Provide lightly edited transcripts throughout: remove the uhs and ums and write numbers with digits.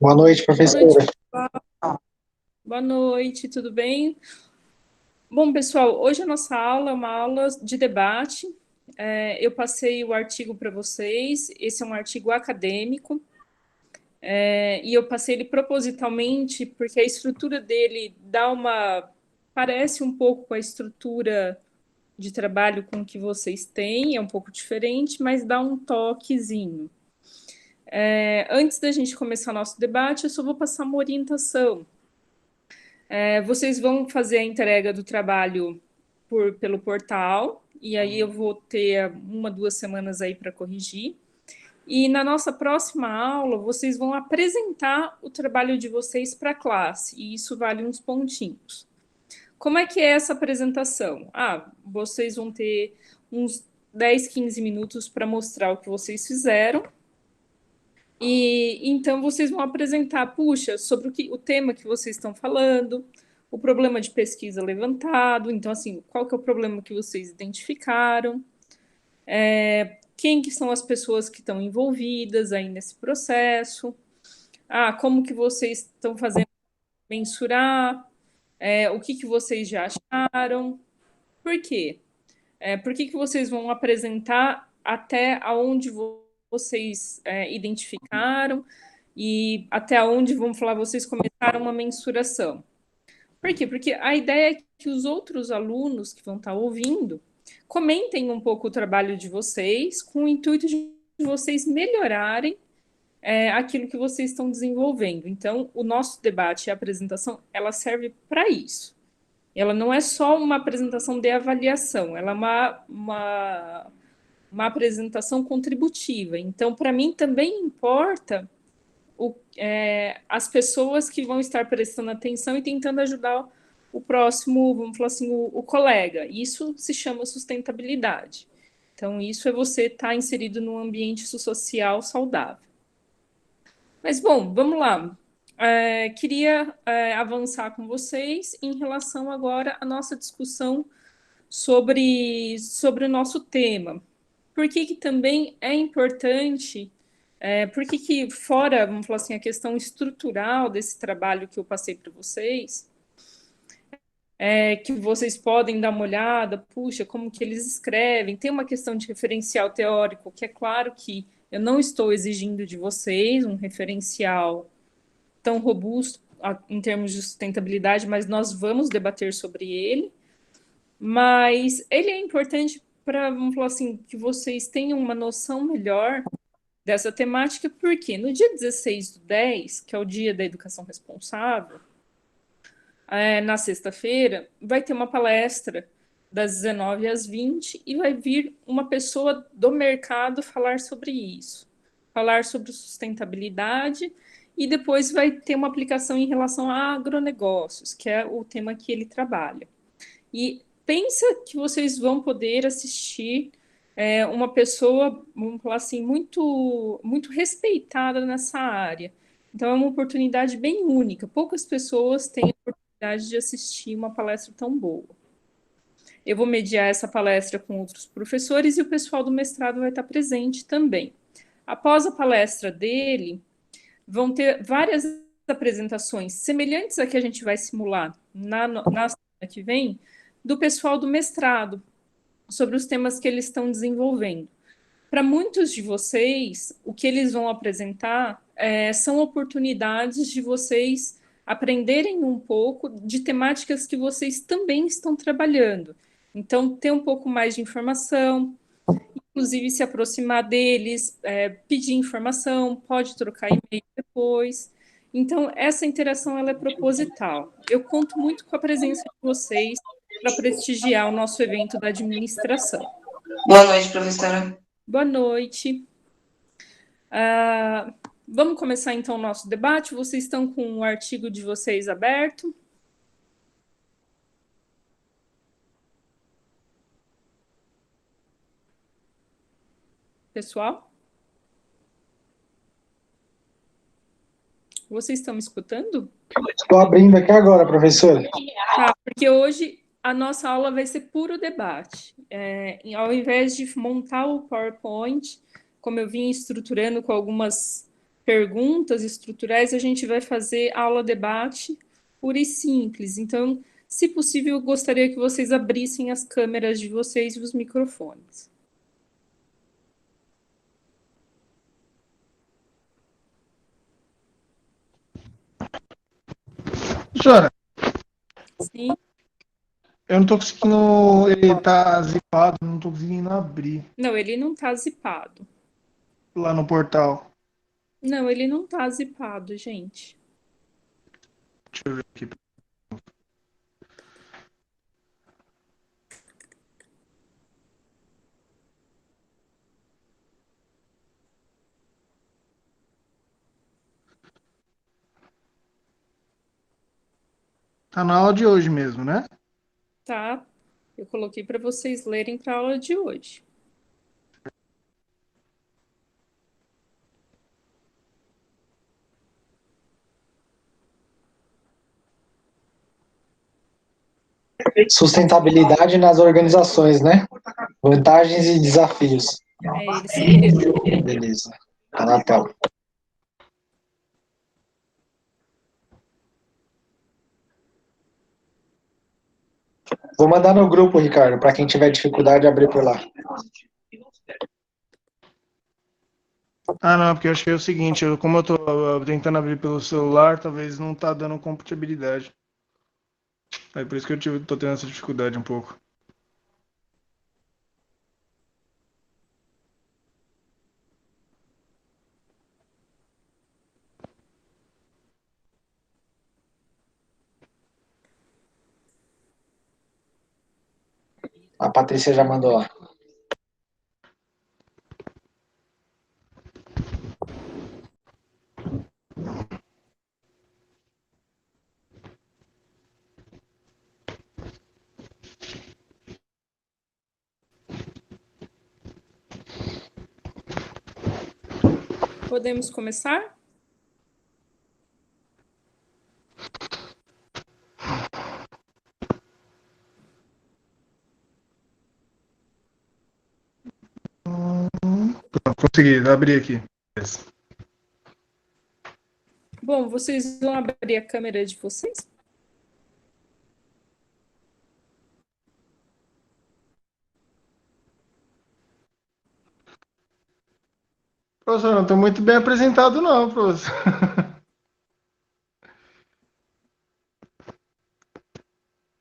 Boa noite, Boa noite, professora. boa noite, tudo bem? Bom, pessoal, hoje a nossa aula é uma aula de debate. Eu passei o artigo para vocês, esse é um artigo acadêmico, e eu passei ele propositalmente porque a estrutura dele parece um pouco com a estrutura de trabalho com que vocês têm, é um pouco diferente, mas dá um toquezinho. Antes da gente começar nosso debate, eu só vou passar uma orientação. Vocês vão fazer a entrega do trabalho pelo portal, e aí eu vou ter 1, 2 semanas aí para corrigir. E na nossa próxima aula, vocês vão apresentar o trabalho de vocês para a classe, e isso vale uns pontinhos. Como é que é essa apresentação? Vocês vão ter uns 10, 15 minutos para mostrar o que vocês fizeram, e então vocês vão apresentar, puxa, sobre o tema que vocês estão falando, o problema de pesquisa levantado, então assim, qual que é o problema que vocês identificaram, quem que são as pessoas que estão envolvidas aí nesse processo, como que vocês estão fazendo mensurar, o que que vocês já acharam, por quê? Por que que vocês vão apresentar até aonde vocês identificaram e até onde, vamos falar, vocês começaram uma mensuração. Por quê? Porque a ideia é que os outros alunos que vão estar ouvindo comentem um pouco o trabalho de vocês, com o intuito de vocês melhorarem aquilo que vocês estão desenvolvendo. Então, o nosso debate e a apresentação, ela serve para isso. Ela não é só uma apresentação de avaliação, ela é uma apresentação contributiva. Então, para mim, também importa as pessoas que vão estar prestando atenção e tentando ajudar o próximo, vamos falar assim, o colega. Isso se chama sustentabilidade. Então, isso é você estar inserido num ambiente social saudável. Mas, bom, vamos lá. Queria avançar com vocês em relação agora à nossa discussão sobre o nosso tema. Por que que também é importante, por que que fora, vamos falar assim, a questão estrutural desse trabalho que eu passei para vocês, que vocês podem dar uma olhada, puxa, como que eles escrevem, tem uma questão de referencial teórico, que é claro que eu não estou exigindo de vocês um referencial tão robusto em termos de sustentabilidade, mas nós vamos debater sobre ele. Mas ele é importante para, vamos falar assim, que vocês tenham uma noção melhor dessa temática, porque no dia 16/10, que é o dia da educação responsável, na sexta-feira, vai ter uma palestra das 19 às 20 e vai vir uma pessoa do mercado falar sobre isso, falar sobre sustentabilidade e depois vai ter uma aplicação em relação a agronegócios, que é o tema que ele trabalha. E pensa que vocês vão poder assistir uma pessoa, vamos falar assim, muito, muito respeitada nessa área. Então, é uma oportunidade bem única. Poucas pessoas têm a oportunidade de assistir uma palestra tão boa. Eu vou mediar essa palestra com outros professores e o pessoal do mestrado vai estar presente também. Após a palestra dele, vão ter várias apresentações semelhantes a que a gente vai simular na semana que vem, do pessoal do mestrado, sobre os temas que eles estão desenvolvendo. Para muitos de vocês, o que eles vão apresentar são oportunidades de vocês aprenderem um pouco de temáticas que vocês também estão trabalhando. Então, ter um pouco mais de informação, inclusive se aproximar deles, pedir informação, pode trocar e-mail depois. Então, essa interação ela é proposital. Eu conto muito com a presença de vocês para prestigiar o nosso evento da administração. Boa noite, professora. Boa noite. Vamos começar então o nosso debate. Vocês estão com o artigo de vocês aberto? Pessoal? Vocês estão me escutando? Estou abrindo aqui agora, professora. Tá, porque hoje a nossa aula vai ser puro debate. Ao invés de montar o PowerPoint, como eu vim estruturando com algumas perguntas estruturais, a gente vai fazer aula debate pura e simples. Então, se possível, eu gostaria que vocês abrissem as câmeras de vocês e os microfones. Professora, Sim? eu não tô conseguindo. Ele tá zipado, não tô conseguindo abrir Não, ele não está zipado. lá no portal. Não, ele não está zipado, gente. Deixa eu ver aqui. Tá na aula de hoje mesmo, né? Tá? Eu coloquei para vocês lerem para a aula de hoje. Sustentabilidade nas organizações, né? Vantagens e desafios. É esse mesmo. Beleza. Tá na tela. Vou mandar no grupo, Ricardo, para quem tiver dificuldade, abrir por lá. Ah, não, porque eu achei o seguinte, como eu tô tentando abrir pelo celular, talvez não tá dando compatibilidade. É por isso que tô tendo essa dificuldade um pouco. A Patrícia já mandou lá. Podemos começar? Consegui, abri aqui. Bom, vocês vão abrir a câmera de vocês? Professor, não tô muito bem apresentado não, professor.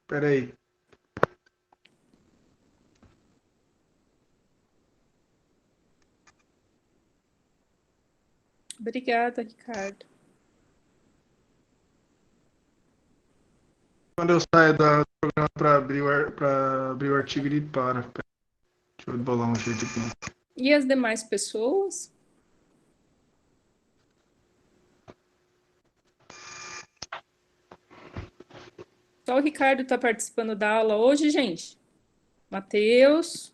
Peraí. Obrigada, Ricardo. Quando eu saio do programa para abrir o artigo, ele para. Deixa eu bolar um jeito aqui. E as demais pessoas? Só o Ricardo está participando da aula hoje, gente. Matheus.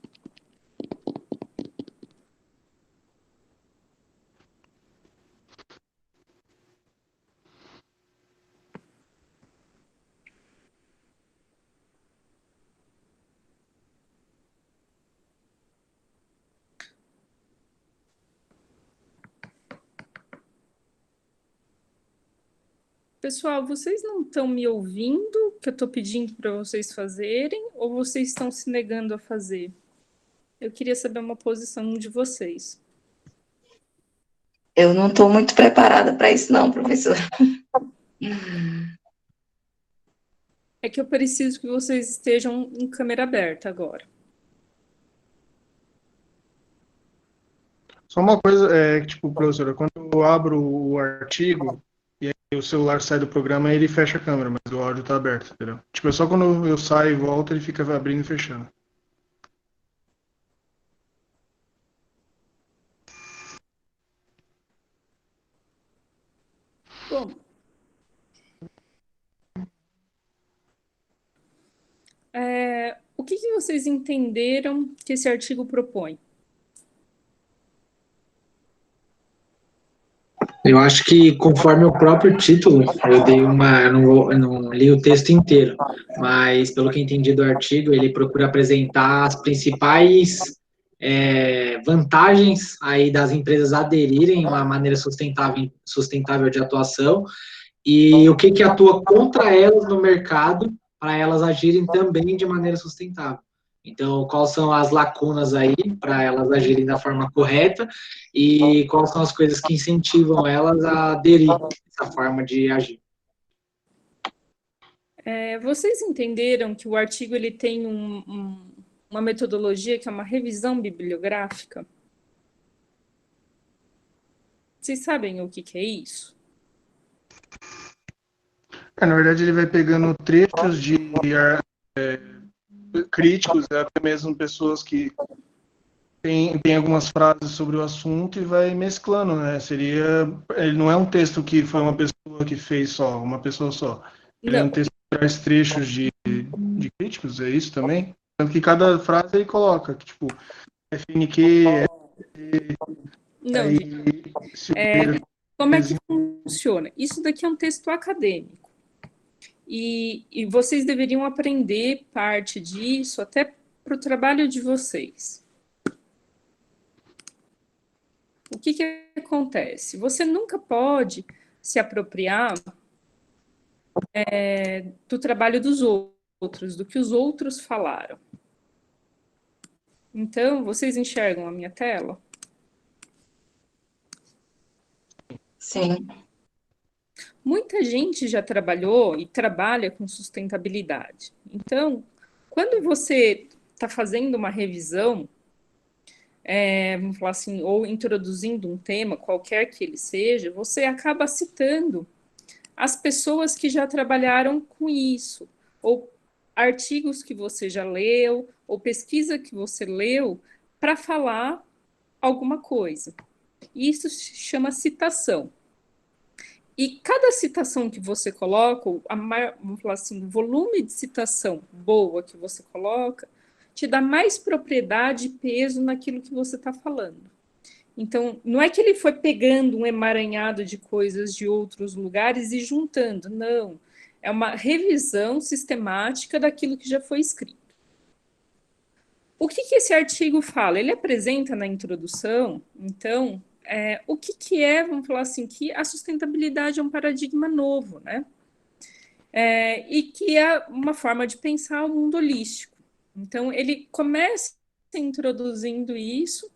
Pessoal, vocês não estão me ouvindo, que eu estou pedindo para vocês fazerem, ou vocês estão se negando a fazer? Eu queria saber uma posição de vocês. Eu não estou muito preparada para isso, não, professor. É que eu preciso que vocês estejam em câmera aberta agora. Só uma coisa, tipo, professora, quando eu abro o artigo e aí o celular sai do programa, ele fecha a câmera, mas o áudio tá aberto, entendeu? Tipo, é só quando eu saio e volto, ele fica abrindo e fechando. Bom, o que vocês entenderam que esse artigo propõe? Eu acho que, conforme o próprio título, eu dei uma. Eu não li o texto inteiro, mas pelo que entendi do artigo, ele procura apresentar as principais vantagens aí das empresas aderirem a uma maneira sustentável de atuação e o que atua contra elas no mercado para elas agirem também de maneira sustentável. Então, quais são as lacunas aí para elas agirem da forma correta e quais são as coisas que incentivam elas a aderir a essa forma de agir. Vocês entenderam que o artigo ele tem uma metodologia que é uma revisão bibliográfica? Vocês sabem o que é isso? Na verdade, ele vai pegando trechos de críticos, até mesmo pessoas que tem algumas frases sobre o assunto e vai mesclando, né? Ele não é um texto que foi uma pessoa que fez só, uma pessoa só. Ele é um texto que traz trechos de críticos, é isso também? Tanto que cada frase ele coloca, que, tipo, FNQ, Não, aí, como é que funciona? Isso daqui é um texto acadêmico. E vocês deveriam aprender parte disso até para o trabalho de vocês. O que acontece? Você nunca pode se apropriar do trabalho dos outros, do que os outros falaram. Então, vocês enxergam a minha tela? Sim. Muita gente já trabalhou e trabalha com sustentabilidade. Então, quando você está fazendo uma revisão, vamos falar assim, ou introduzindo um tema, qualquer que ele seja, você acaba citando as pessoas que já trabalharam com isso, ou artigos que você já leu, ou pesquisa que você leu, para falar alguma coisa. Isso se chama citação. E cada citação que você coloca, vamos falar assim, o volume de citação boa que você coloca, te dá mais propriedade e peso naquilo que você está falando. Então, não é que ele foi pegando um emaranhado de coisas de outros lugares e juntando, não. É uma revisão sistemática daquilo que já foi escrito. O que esse artigo fala? Ele apresenta na introdução, então, o que é, vamos falar assim, que a sustentabilidade é um paradigma novo, né? E que é uma forma de pensar o mundo holístico. Então, ele começa introduzindo isso,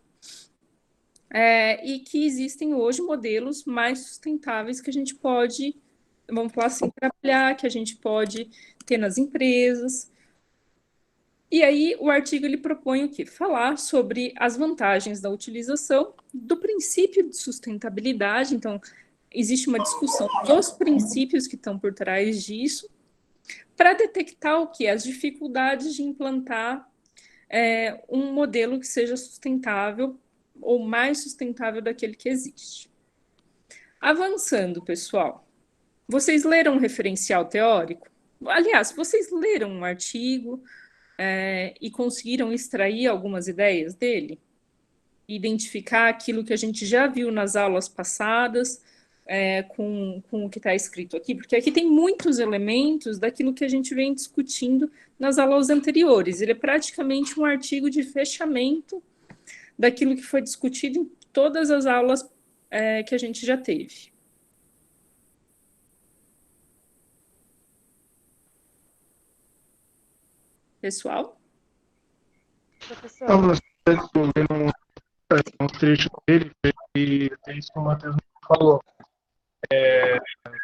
e que existem hoje modelos mais sustentáveis que a gente pode, vamos falar assim, trabalhar, que a gente pode ter nas empresas. E aí o artigo ele propõe o quê? Falar sobre as vantagens da utilização do princípio de sustentabilidade. Então, existe uma discussão dos princípios que estão por trás disso, para detectar o que? As dificuldades de implantar um modelo que seja sustentável ou mais sustentável daquele que existe. Avançando, pessoal, vocês leram um referencial teórico? Aliás, vocês leram um artigo e conseguiram extrair algumas ideias dele? Identificar aquilo que a gente já viu nas aulas passadas, com o que está escrito aqui, porque aqui tem muitos elementos daquilo que a gente vem discutindo nas aulas anteriores. Ele é praticamente um artigo de fechamento daquilo que foi discutido em todas as aulas que a gente já teve. Pessoal? Então, estou vendo um trecho dele, e é isso que o Matheus falou.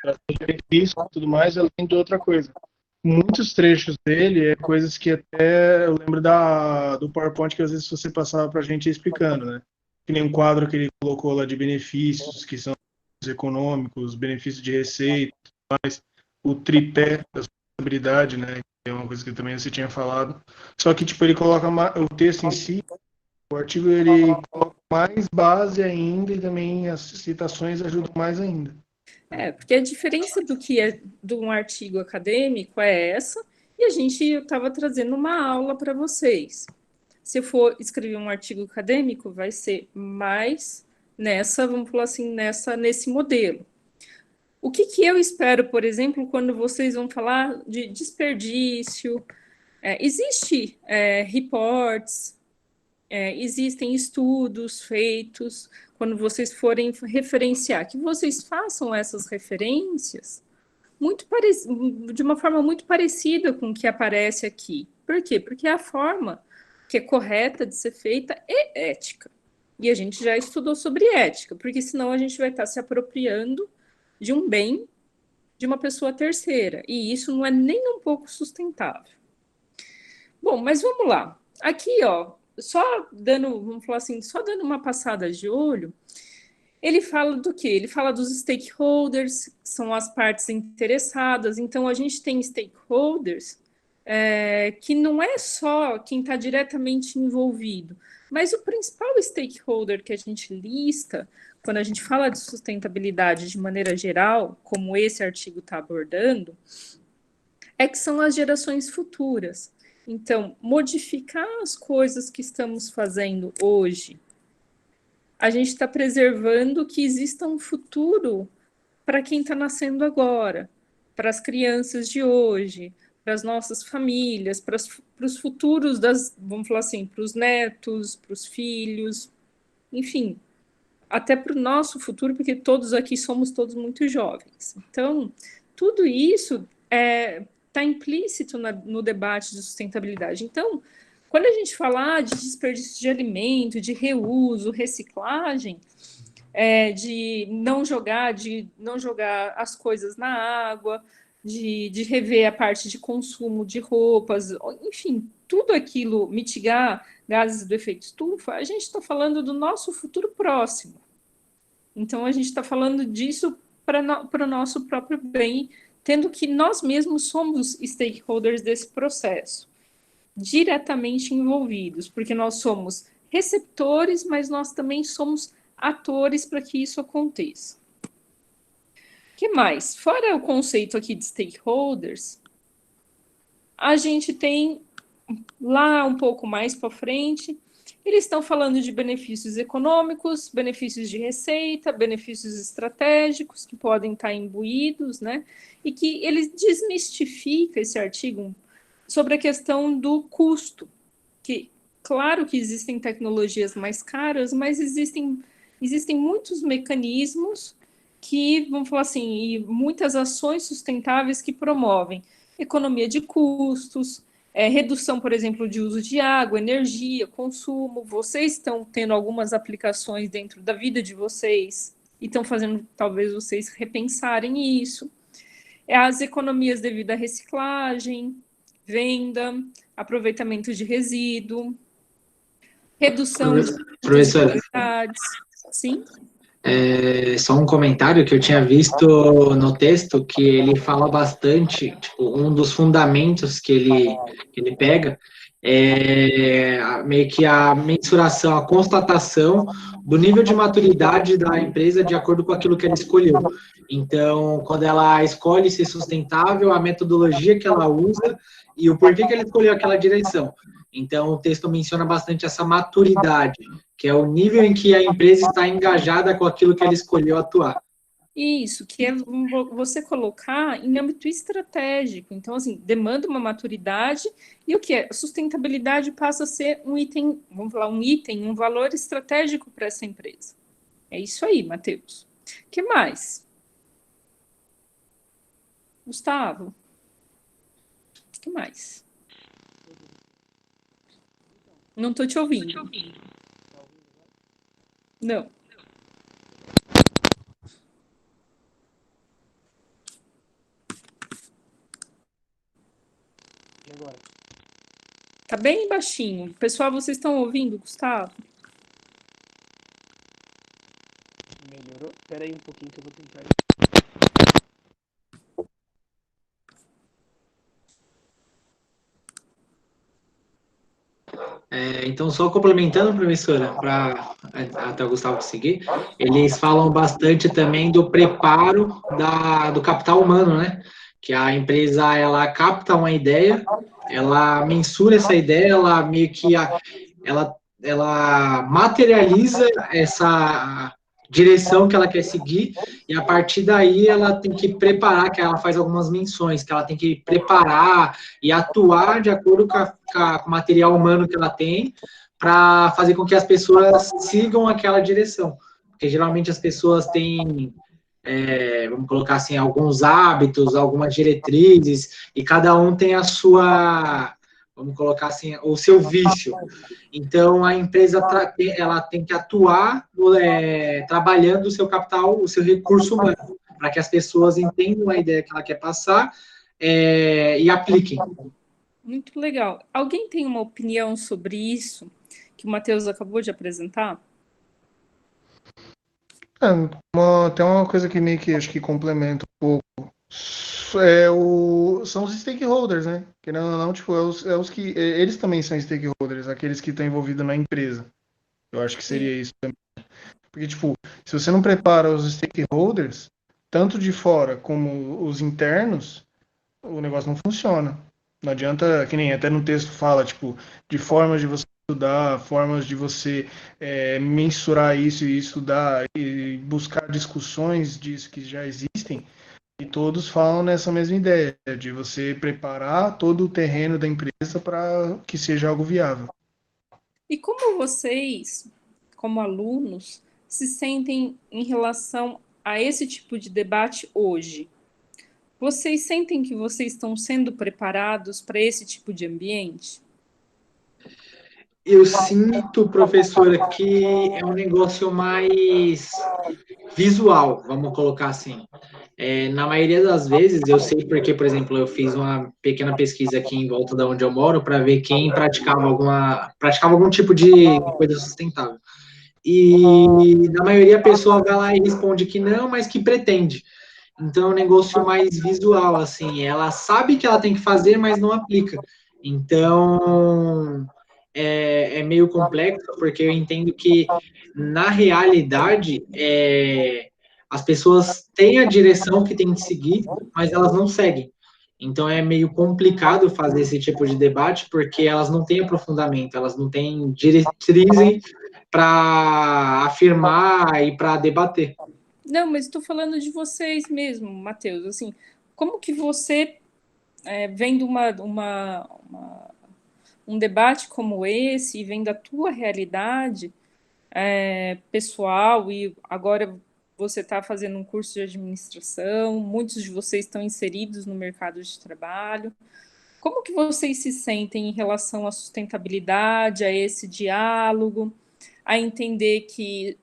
Para benefício e tudo mais, além de outra coisa. Muitos trechos dele coisas que até eu lembro do PowerPoint que às vezes você passava para a gente explicando, né? Que nem um quadro que ele colocou lá de benefícios, que são os econômicos, benefícios de receita, mais o tripé da sustentabilidade, né? Que é uma coisa que também você tinha falado. Só que tipo ele coloca o texto em si, o artigo ele coloca mais base ainda e também as citações ajudam mais ainda. Porque a diferença do que é de um artigo acadêmico é essa, e eu estava trazendo uma aula para vocês. Se eu for escrever um artigo acadêmico, vai ser mais vamos falar assim, nesse modelo. O que eu espero, por exemplo, quando vocês vão falar de desperdício? Existe reports existem estudos feitos, quando vocês forem referenciar, que vocês façam essas referências de uma forma muito parecida com o que aparece aqui. Por quê? Porque é a forma que é correta de ser feita é ética. E a gente já estudou sobre ética, porque senão a gente vai estar se apropriando de um bem de uma pessoa terceira, e isso não é nem um pouco sustentável. Bom, mas vamos lá. Aqui, ó, vamos falar assim, só dando uma passada de olho, ele fala do quê? Ele fala dos stakeholders, que são as partes interessadas. Então, a gente tem stakeholders que não é só quem está diretamente envolvido, mas o principal stakeholder que a gente lista, quando a gente fala de sustentabilidade de maneira geral, como esse artigo está abordando, é que são as gerações futuras. Então, modificar as coisas que estamos fazendo hoje, a gente está preservando que exista um futuro para quem está nascendo agora, para as crianças de hoje, para as nossas famílias, para os futuros vamos falar assim, para os netos, para os filhos, enfim, até para o nosso futuro, porque todos aqui somos todos muito jovens. Então, tudo isso está implícito no debate de sustentabilidade. Então, quando a gente fala de desperdício de alimento, de reuso, reciclagem, de não jogar as coisas na água, de rever a parte de consumo de roupas, enfim, tudo aquilo, mitigar gases do efeito estufa, a gente está falando do nosso futuro próximo. Então, a gente está falando disso para o nosso próprio bem, tendo que nós mesmos somos stakeholders desse processo, diretamente envolvidos, porque nós somos receptores, mas nós também somos atores para que isso aconteça. O que mais? Fora o conceito aqui de stakeholders, a gente tem lá um pouco mais para frente, eles estão falando de benefícios econômicos, benefícios de receita, benefícios estratégicos que podem estar imbuídos, né? E que ele desmistifica esse artigo sobre a questão do custo, que claro que existem tecnologias mais caras, mas existem muitos mecanismos que, vamos falar assim, e muitas ações sustentáveis que promovem economia de custos, redução, por exemplo, de uso de água, energia, consumo. Vocês estão tendo algumas aplicações dentro da vida de vocês e estão fazendo, talvez, vocês repensarem isso. As economias devido à reciclagem, venda, aproveitamento de resíduo, redução de desigualdades. Sim? Só um comentário que eu tinha visto no texto, que ele fala bastante, tipo, um dos fundamentos que ele pega é meio que a mensuração, a constatação do nível de maturidade da empresa de acordo com aquilo que ela escolheu. Então, quando ela escolhe ser sustentável, a metodologia que ela usa e o porquê que ela escolheu aquela direção. Então, o texto menciona bastante essa maturidade, que é o nível em que a empresa está engajada com aquilo que ela escolheu atuar. Isso, que é você colocar em âmbito estratégico. Então, assim, demanda uma maturidade, e o que é? A sustentabilidade passa a ser um item, vamos falar, um valor estratégico para essa empresa. É isso aí, Matheus. O que mais? Gustavo? O que mais? Não estou te ouvindo. Não. E agora? Tá bem baixinho. Pessoal, vocês estão ouvindo, Gustavo? Melhorou? Espera aí um pouquinho que eu vou tentar. Então, só complementando, professora, para até o Gustavo seguir, eles falam bastante também do preparo do capital humano, né? Que a empresa, ela capta uma ideia, ela mensura essa ideia, ela meio que ela materializa essa direção que ela quer seguir, e a partir daí ela tem que preparar, que ela faz algumas menções, que ela tem que preparar e atuar de acordo com o material humano que ela tem, para fazer com que as pessoas sigam aquela direção. Porque geralmente as pessoas têm, vamos colocar assim, alguns hábitos, algumas diretrizes, e cada um tem a sua, vamos colocar assim, o seu vício. Então, a empresa ela tem que atuar trabalhando o seu capital, o seu recurso humano, para que as pessoas entendam a ideia que ela quer passar e apliquem. Muito legal. Alguém tem uma opinião sobre isso que o Matheus acabou de apresentar? Tem uma coisa que meio que acho que complementa um pouco. São os stakeholders, né? Querendo ou não, tipo, que eles também são stakeholders, aqueles que estão envolvidos na empresa. Eu acho que seria isso também. Porque, tipo, se você não prepara os stakeholders, tanto de fora como os internos, o negócio não funciona. Não adianta, que nem até no texto fala, tipo, de formas de você estudar, formas de você mensurar isso e estudar e buscar discussões disso que já existem, e todos falam nessa mesma ideia, de você preparar todo o terreno da empresa para que seja algo viável. E como vocês, como alunos, se sentem em relação a esse tipo de debate hoje? Vocês sentem que vocês estão sendo preparados para esse tipo de ambiente? Eu sinto, professora, que é um negócio mais visual, vamos colocar assim. Na maioria das vezes, eu sei porque, por exemplo, eu fiz uma pequena pesquisa aqui em volta de onde eu moro para ver quem praticava algum tipo de coisa sustentável. E na maioria a pessoa vai lá e responde que não, mas que pretende. Então é um negócio mais visual, assim. Ela sabe que ela tem que fazer, mas não aplica. Então é meio complexo, porque eu entendo que na realidade as pessoas têm a direção que tem que seguir, mas elas não seguem. Então é meio complicado fazer esse tipo de debate, porque elas não têm aprofundamento, elas não têm diretrizes para afirmar e para debater. Não, mas estou falando de vocês mesmo, Matheus. Assim, como que você, vendo um debate como esse, e vendo a tua realidade pessoal, e agora você está fazendo um curso de administração, muitos de vocês estão inseridos no mercado de trabalho. Como que vocês se sentem em relação à sustentabilidade, a esse diálogo, a entender que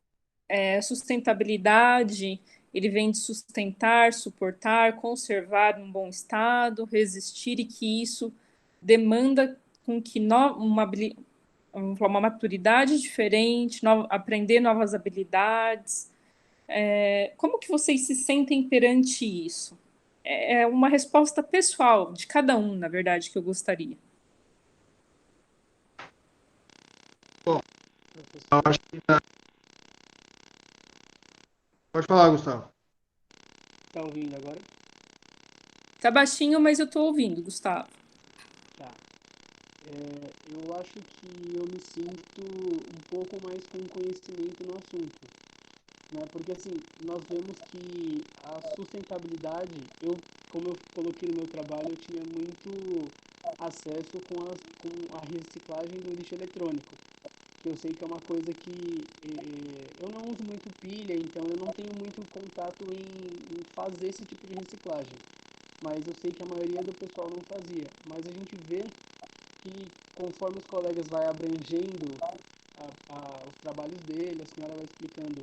sustentabilidade ele vem de sustentar, suportar, conservar um bom estado, resistir, e que isso demanda com que uma maturidade diferente, aprender novas habilidades. Como que vocês se sentem perante isso? É uma resposta pessoal de cada um, na verdade, que eu gostaria. Bom, eu acho que pode falar, Gustavo. Tá ouvindo agora? Tá baixinho, mas eu tô ouvindo, Gustavo. Tá. Eu acho que eu me sinto um pouco mais com conhecimento no assunto, né? Porque assim, nós vemos que a sustentabilidade, como eu coloquei no meu trabalho, eu tinha muito acesso com a reciclagem do lixo eletrônico. Eu sei que é uma coisa que eu não uso muito pilha, então eu não tenho muito contato em fazer esse tipo de reciclagem. Mas eu sei que a maioria do pessoal não fazia. Mas a gente vê que conforme os colegas vai abrangendo os trabalhos dele, a senhora vai explicando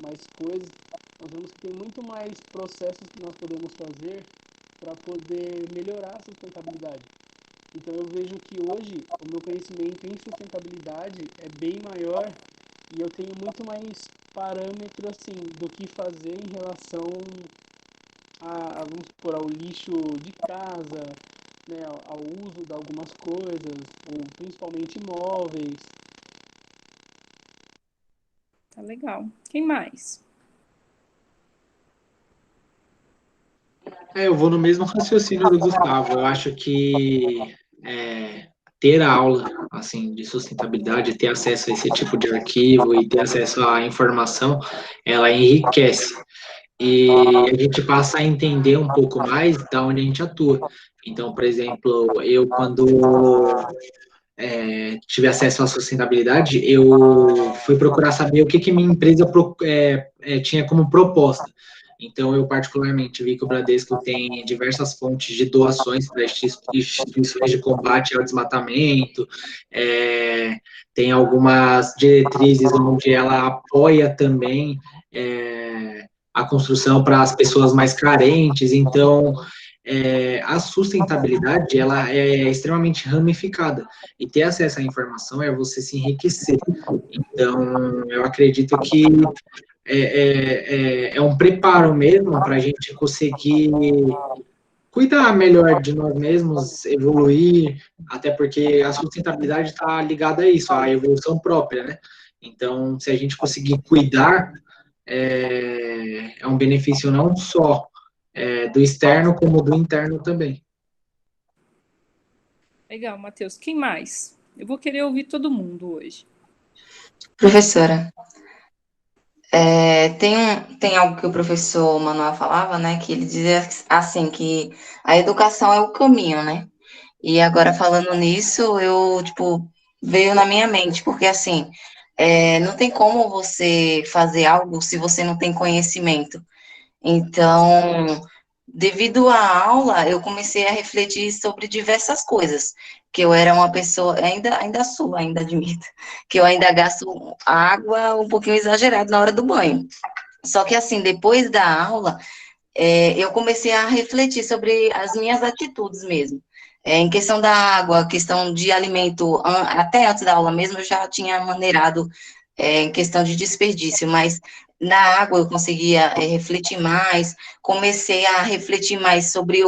mais coisas, nós vemos que tem muito mais processos que nós podemos fazer para poder melhorar a sustentabilidade. Então eu vejo que hoje o meu conhecimento em sustentabilidade é bem maior e eu tenho muito mais parâmetro assim do que fazer em relação vamos supor, ao lixo de casa, né, ao uso de algumas coisas, ou principalmente imóveis. Tá legal. Quem mais? Eu vou no mesmo raciocínio do Gustavo. Eu acho que ter a aula assim de sustentabilidade, ter acesso a esse tipo de arquivo e ter acesso à informação, ela enriquece. E a gente passa a entender um pouco mais da onde a gente atua. Então, por exemplo, eu quando tive acesso à sustentabilidade, eu fui procurar saber o que minha empresa tinha como proposta. Então, eu particularmente vi que o Bradesco tem diversas fontes de doações para instituições de combate ao desmatamento, tem algumas diretrizes onde ela apoia também a construção para as pessoas mais carentes. Então, a sustentabilidade, ela é extremamente ramificada, e ter acesso à informação é você se enriquecer. Então, eu acredito que é um preparo mesmo para a gente conseguir cuidar melhor de nós mesmos, evoluir, até porque a sustentabilidade está ligada a isso, à evolução própria, né? Então, se a gente conseguir cuidar, é um benefício não só do externo, como do interno também. Legal, Matheus. Quem mais? Eu vou querer ouvir todo mundo hoje. Professora, tem algo que o professor Manuel falava, né, que ele dizia assim, que a educação é o caminho, né? E agora falando nisso, tipo, veio na minha mente, porque assim, não tem como você fazer algo se você não tem conhecimento. Então, devido à aula, eu comecei a refletir sobre diversas coisas, que eu era uma pessoa, ainda sou, ainda admito, que eu ainda gasto água um pouquinho exagerado na hora do banho. Só que assim, depois da aula, eu comecei a refletir sobre as minhas atitudes mesmo. Em questão da água, questão de alimento, até antes da aula mesmo, eu já tinha maneirado em questão de desperdício, mas na água eu conseguia refletir mais, comecei a refletir mais sobre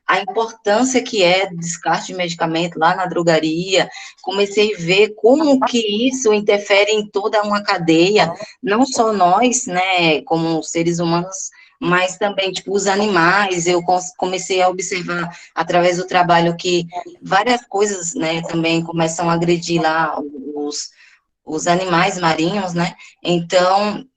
a importância que é descarte de medicamento lá na drogaria, comecei a ver como que isso interfere em toda uma cadeia, não só nós, né, como seres humanos, mas também, tipo, os animais, eu comecei a observar, através do trabalho, que várias coisas, né, também começam a agredir lá os animais marinhos, né, então,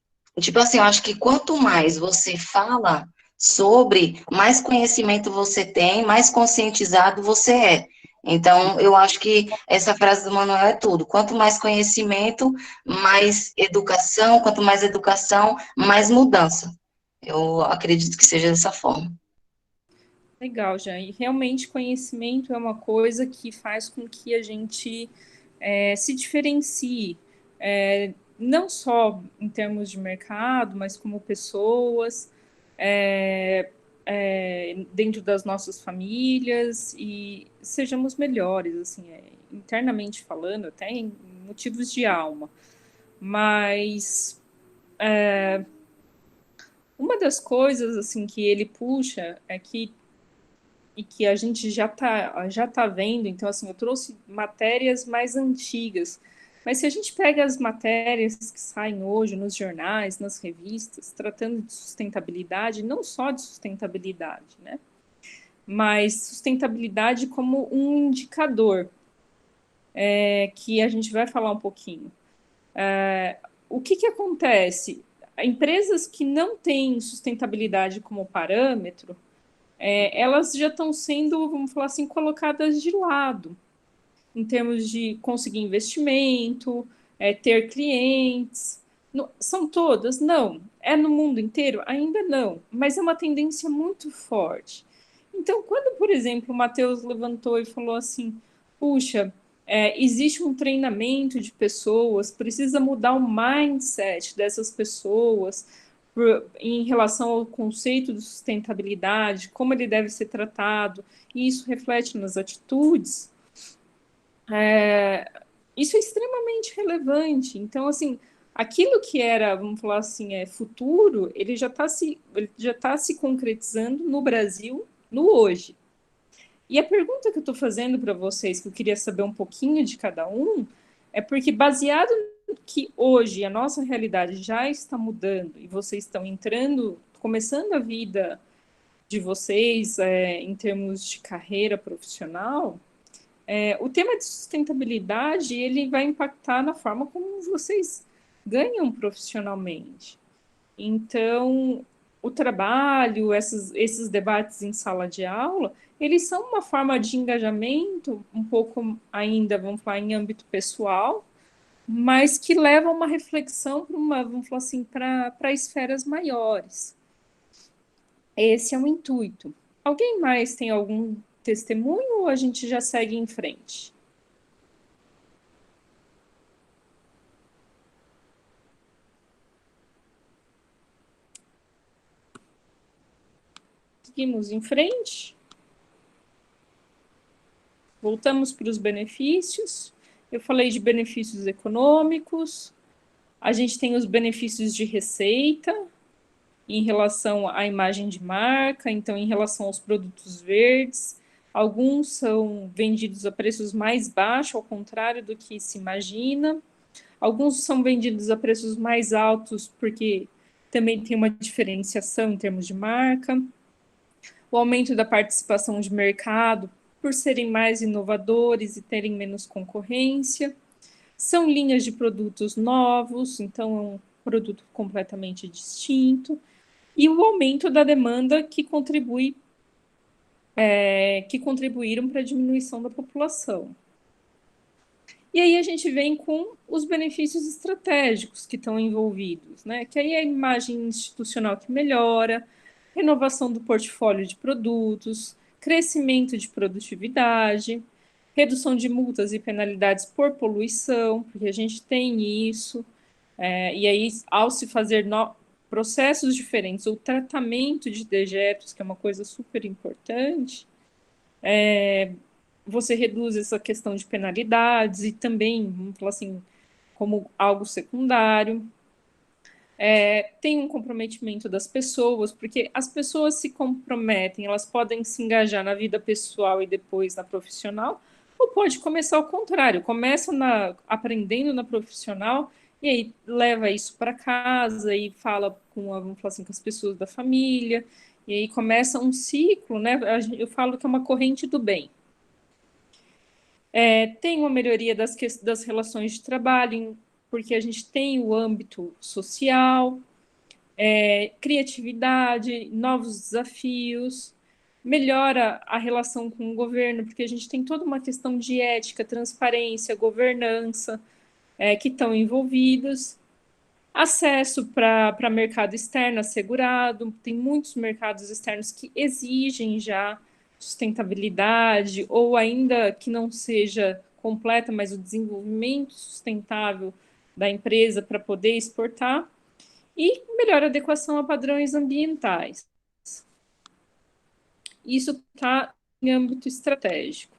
tipo assim, eu acho que quanto mais você fala sobre, mais conhecimento você tem, mais conscientizado você é. Então, eu acho que essa frase do Manuel é tudo. Quanto mais conhecimento, mais educação, quanto mais educação, mais mudança. Eu acredito que seja dessa forma. Legal, Jean. E realmente conhecimento é uma coisa que faz com que a gente se diferencie, não só em termos de mercado, mas como pessoas, dentro das nossas famílias, e sejamos melhores, assim, internamente falando, até em motivos de alma. Mas uma das coisas assim que ele puxa é que e que a gente já tá vendo, então assim, eu trouxe matérias mais antigas, mas se a gente pega as matérias que saem hoje nos jornais, nas revistas, tratando de sustentabilidade, não só de sustentabilidade, né? Mas sustentabilidade como um indicador, que a gente vai falar um pouquinho. O que acontece? Empresas que não têm sustentabilidade como parâmetro, elas já estão sendo, vamos falar assim, colocadas de lado, em termos de conseguir investimento, ter clientes. São todas? Não. É no mundo inteiro? Ainda não. Mas é uma tendência muito forte. Então, quando, por exemplo, o Matheus levantou e falou assim, puxa, existe um treinamento de pessoas, precisa mudar o mindset dessas pessoas em relação ao conceito de sustentabilidade, como ele deve ser tratado, e isso reflete nas atitudes, isso é extremamente relevante. Então, assim, aquilo que era, vamos falar assim, futuro, ele já tá se concretizando no Brasil, no hoje. E a pergunta que eu estou fazendo para vocês, que eu queria saber um pouquinho de cada um, é porque baseado que hoje a nossa realidade já está mudando e vocês estão começando a vida de vocês em termos de carreira profissional, o tema de sustentabilidade ele vai impactar na forma como vocês ganham profissionalmente. Então, o trabalho, esses debates em sala de aula, eles são uma forma de engajamento, um pouco ainda, vamos falar, em âmbito pessoal, mas que levam uma reflexão para vamos falar assim, para esferas maiores. Esse é o intuito. Alguém mais tem algum testemunho ou a gente já segue em frente? Seguimos em frente. Voltamos para os benefícios. Eu falei de benefícios econômicos. A gente tem os benefícios de receita em relação à imagem de marca, então em relação aos produtos verdes. Alguns são vendidos a preços mais baixos, ao contrário do que se imagina. Alguns são vendidos a preços mais altos, porque também tem uma diferenciação em termos de marca. O aumento da participação de mercado, por serem mais inovadores e terem menos concorrência. São linhas de produtos novos, então é um produto completamente distinto. E o aumento da demanda que contribuíram para a diminuição da população. E aí a gente vem com os benefícios estratégicos que estão envolvidos, né? Que aí é a imagem institucional que melhora, renovação do portfólio de produtos, crescimento de produtividade, redução de multas e penalidades por poluição, porque a gente tem isso, e aí ao se fazer processos diferentes, ou tratamento de dejetos, que é uma coisa super importante, você reduz essa questão de penalidades e também, vamos falar assim, como algo secundário. Tem um comprometimento das pessoas, porque as pessoas se comprometem, elas podem se engajar na vida pessoal e depois na profissional, ou pode começar ao contrário, começa aprendendo na profissional e aí leva isso para casa e fala vamos falar assim, com as pessoas da família, e aí começa um ciclo, né? Eu falo que é uma corrente do bem. Tem uma melhoria das relações de trabalho, porque a gente tem o âmbito social, criatividade, novos desafios, melhora a relação com o governo, porque a gente tem toda uma questão de ética, transparência, governança, que estão envolvidos. Acesso para mercado externo assegurado, tem muitos mercados externos que exigem já sustentabilidade, ou ainda que não seja completa, mas o desenvolvimento sustentável da empresa para poder exportar, e melhor adequação a padrões ambientais. Isso está em âmbito estratégico.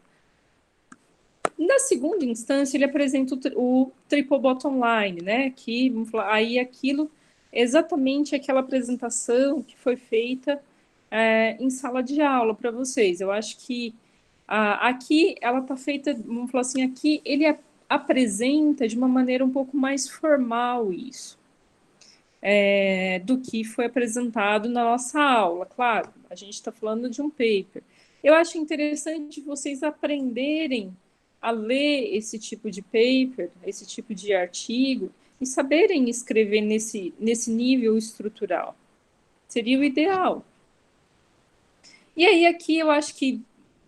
Na segunda instância, ele apresenta o triple bottom line, né? Que, vamos falar, aí aquilo, exatamente aquela apresentação que foi feita em sala de aula para vocês. Eu acho que aqui ela está feita, vamos falar assim, aqui ele apresenta de uma maneira um pouco mais formal isso, do que foi apresentado na nossa aula. Claro, a gente está falando de um paper. Eu acho interessante vocês aprenderem a ler esse tipo de paper, esse tipo de artigo, e saberem escrever nesse nível estrutural. Seria o ideal. E aí aqui eu acho que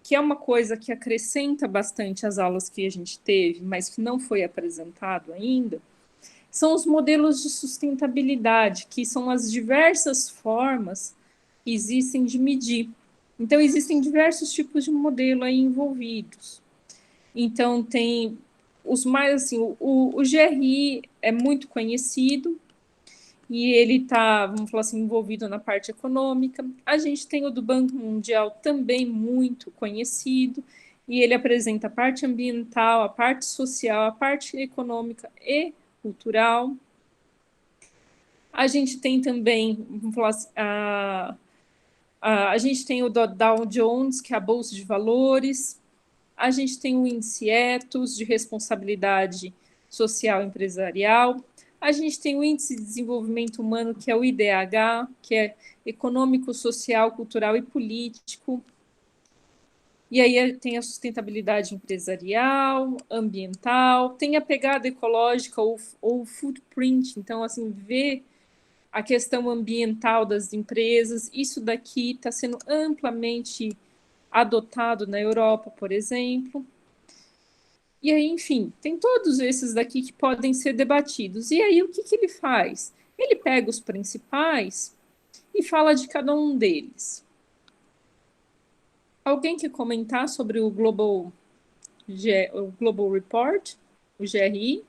é uma coisa que acrescenta bastante as aulas que a gente teve, mas que não foi apresentado ainda, são os modelos de sustentabilidade, que são as diversas formas que existem de medir. Então, existem diversos tipos de modelo aí envolvidos. Então, tem os mais, assim, o GRI é muito conhecido, e ele está, vamos falar assim, envolvido na parte econômica. A gente tem o do Banco Mundial também muito conhecido, e ele apresenta a parte ambiental, a parte social, a parte econômica e cultural. A gente tem também, vamos falar assim, a gente tem o Dow Jones, que é a Bolsa de Valores. A gente tem o índice Ethos, de responsabilidade social empresarial. A gente tem o índice de desenvolvimento humano, que é o IDH, que é econômico, social, cultural e político. E aí tem a sustentabilidade empresarial, ambiental, tem a pegada ecológica ou footprint. Então, assim, ver a questão ambiental das empresas. Isso daqui está sendo amplamente adotado na Europa, por exemplo. E aí, enfim, tem todos esses daqui que podem ser debatidos. E aí, o que ele faz? Ele pega os principais e fala de cada um deles. Alguém quer comentar sobre o Global Report, o GRI?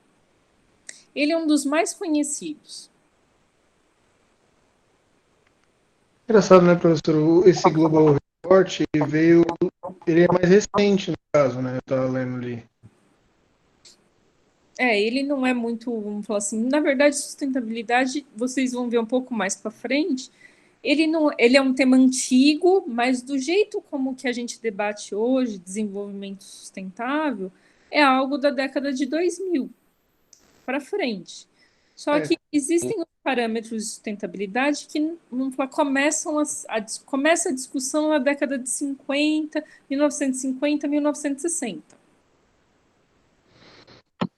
Ele é um dos mais conhecidos. Engraçado, né, professor? Esse Global Report ele é mais recente, no caso, né? Eu estava lendo ali. Ele não é muito, vamos falar assim, na verdade, sustentabilidade, vocês vão ver um pouco mais para frente, ele é um tema antigo, mas do jeito como que a gente debate hoje, desenvolvimento sustentável, é algo da década de 2000 para frente. Só que existem os parâmetros de sustentabilidade que, vamos falar, começa a discussão na década de 50, 1950, 1960.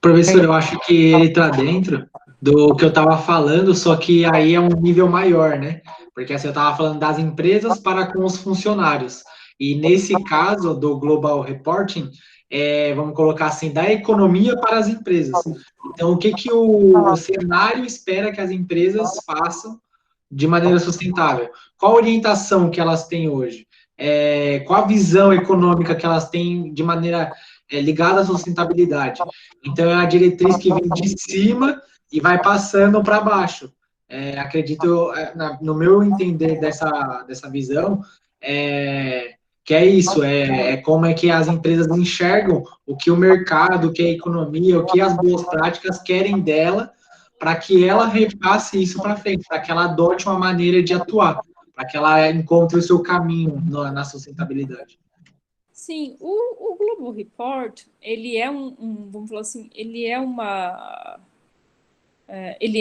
Professor, eu acho que ele está dentro do que eu estava falando, só que aí é um nível maior, né? Porque assim, eu estava falando das empresas para com os funcionários. E nesse caso do Global Reporting, vamos colocar assim, da economia para as empresas. Então, o que o cenário espera que as empresas façam de maneira sustentável? Qual a orientação que elas têm hoje? Qual a visão econômica que elas têm de maneira ligada à sustentabilidade? Então, é a diretriz que vem de cima e vai passando para baixo. Acredito, no meu entender dessa visão, que é isso, como é que as empresas enxergam o que o mercado, o que a economia, o que as boas práticas querem dela, para que ela repasse isso para frente, para que ela adote uma maneira de atuar, para que ela encontre o seu caminho na sustentabilidade. Sim, o Global Report, ele é vamos falar assim, ele é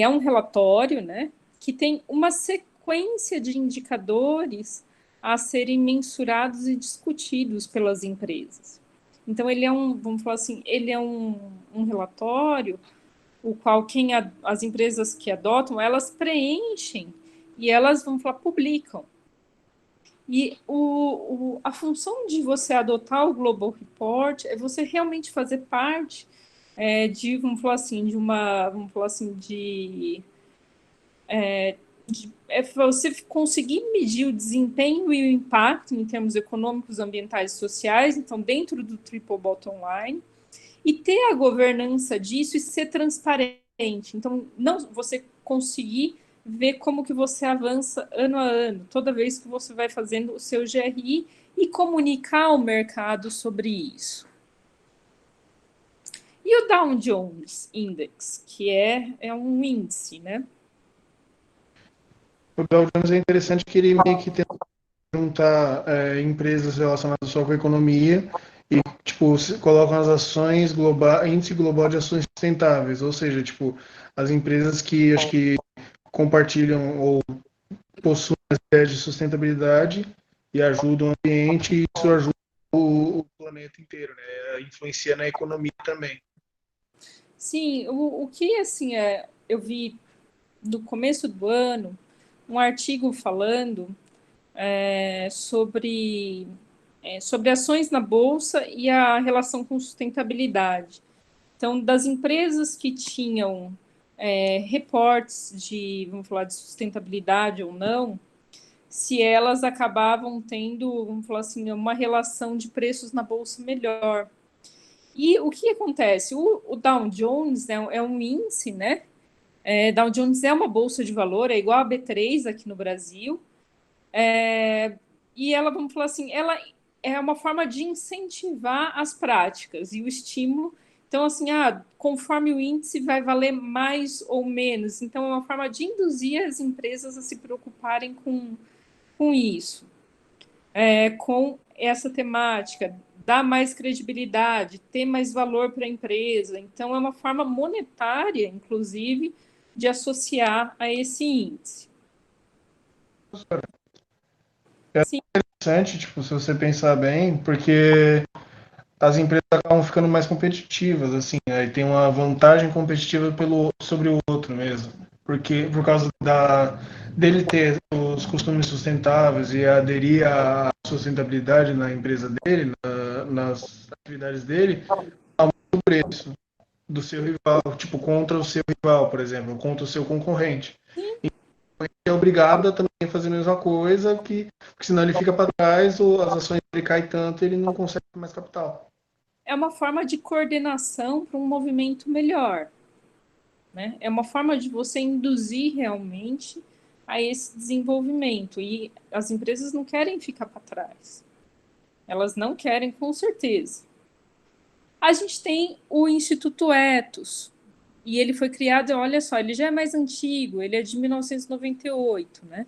um relatório, né, que tem uma sequência de indicadores a serem mensurados e discutidos pelas empresas. Então, ele é vamos falar assim, ele é um relatório o qual as empresas que adotam, elas preenchem e elas, vamos falar, publicam. E a função de você adotar o Global Report é você realmente fazer parte vamos falar assim, você conseguir medir o desempenho e o impacto em termos econômicos, ambientais e sociais, então dentro do Triple Bottom Line, e ter a governança disso e ser transparente. Então, não você conseguir ver como que você avança ano a ano, toda vez que você vai fazendo o seu GRI e comunicar ao mercado sobre isso. E o Dow Jones Index, que é um índice, né? O Dow Jones é interessante que ele meio que tenta juntar empresas relacionadas só com a economia e, tipo, colocam as ações índice global de ações sustentáveis, ou seja, tipo, as empresas que acho que compartilham ou possuem as ideias de sustentabilidade e ajudam o ambiente, e isso ajuda o planeta inteiro, né? Influencia na economia também. Sim, o que assim eu vi no começo do ano um artigo falando sobre ações na bolsa e a relação com sustentabilidade. Então, das empresas que tinham reportes vamos falar, de sustentabilidade ou não, se elas acabavam tendo, vamos falar assim, uma relação de preços na bolsa melhor. E o que acontece? O Dow Jones é um índice, né? Dow Jones é uma bolsa de valor, é igual a B3 aqui no Brasil. E ela, vamos falar assim, ela é uma forma de incentivar as práticas e o estímulo. Então, assim, conforme o índice vai valer mais ou menos. Então, é uma forma de induzir as empresas a se preocuparem com isso, com essa temática, dar mais credibilidade, ter mais valor para a empresa. Então, é uma forma monetária, inclusive, de associar a esse índice. Sim. Interessante, tipo, se você pensar bem, porque as empresas acabam ficando mais competitivas, assim, aí tem uma vantagem competitiva sobre o outro mesmo. porque por causa dele ter os costumes sustentáveis e aderir à sustentabilidade na empresa dele, nas atividades dele, o preço do seu rival, tipo, contra o seu rival, por exemplo, contra o seu concorrente. Ele é obrigado a também fazer a mesma coisa, porque senão ele fica para trás, ou as ações dele caem tanto, ele não consegue mais capital. É uma forma de coordenação para um movimento melhor, né? É uma forma de você induzir realmente a esse desenvolvimento. E as empresas não querem ficar para trás. Elas não querem, com certeza. A gente tem o Instituto Ethos, e ele foi criado, olha só, ele já é mais antigo, ele é de 1998, né?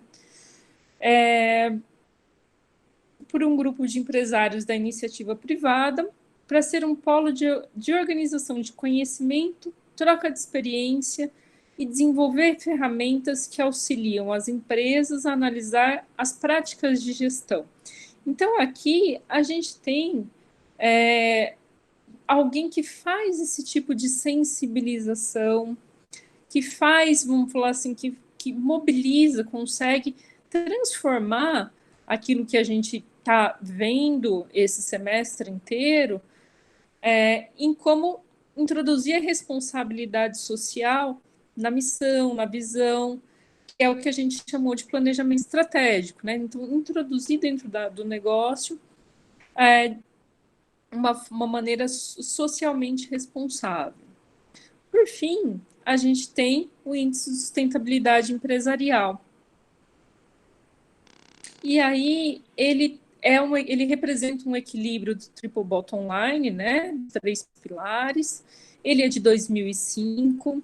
Por um grupo de empresários da iniciativa privada, para ser um polo de organização de conhecimento, troca de experiência e desenvolver ferramentas que auxiliam as empresas a analisar as práticas de gestão. Então, aqui a gente tem alguém que faz esse tipo de sensibilização, que faz, vamos falar assim, que mobiliza, consegue transformar aquilo que a gente está vendo esse semestre inteiro em como introduzir a responsabilidade social na missão, na visão, que é o que a gente chamou de planejamento estratégico, né? Então, introduzir dentro do negócio uma maneira socialmente responsável. Por fim, a gente tem o índice de sustentabilidade empresarial. E aí ele representa um equilíbrio do triple bottom line, né? 3 pilares. Ele é de 2005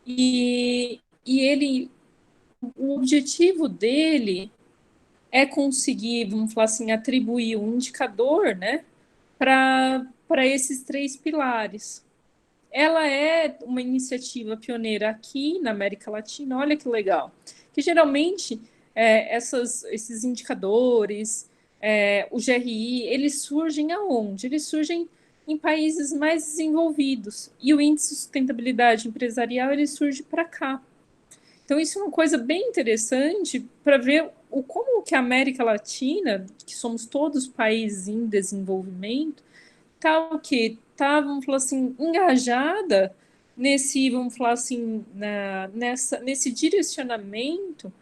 e o objetivo dele é conseguir, vamos falar assim, atribuir um indicador, né, para esses 3 pilares. Ela é uma iniciativa pioneira aqui na América Latina, olha que legal, que geralmente esses indicadores, o GRI, eles surgem aonde? Eles surgem em países mais desenvolvidos, e o Índice de Sustentabilidade Empresarial, ele surge para cá. Então, isso é uma coisa bem interessante para ver como que a América Latina, que somos todos países em desenvolvimento, está, vamos falar assim, engajada nesse, vamos falar assim, nesse direcionamento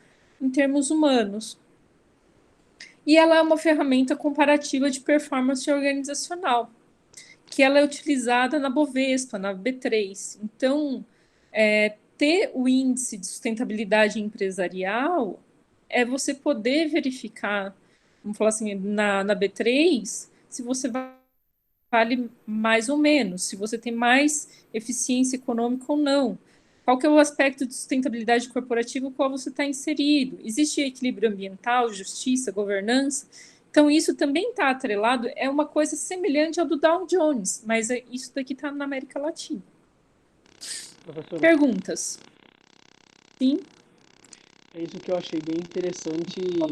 em termos humanos. E ela é uma ferramenta comparativa de performance organizacional, que ela é utilizada na Bovespa, na B3. Então, ter o índice de sustentabilidade empresarial é você poder verificar, vamos falar assim, na B3, se você vale mais ou menos, se você tem mais eficiência econômica ou não. Qual que é o aspecto de sustentabilidade corporativa no qual você está inserido? Existe equilíbrio ambiental, justiça, governança? Então, isso também está atrelado, é uma coisa semelhante ao do Dow Jones, mas isso daqui está na América Latina. Professor, Perguntas? Sim? é isso que eu achei bem interessante do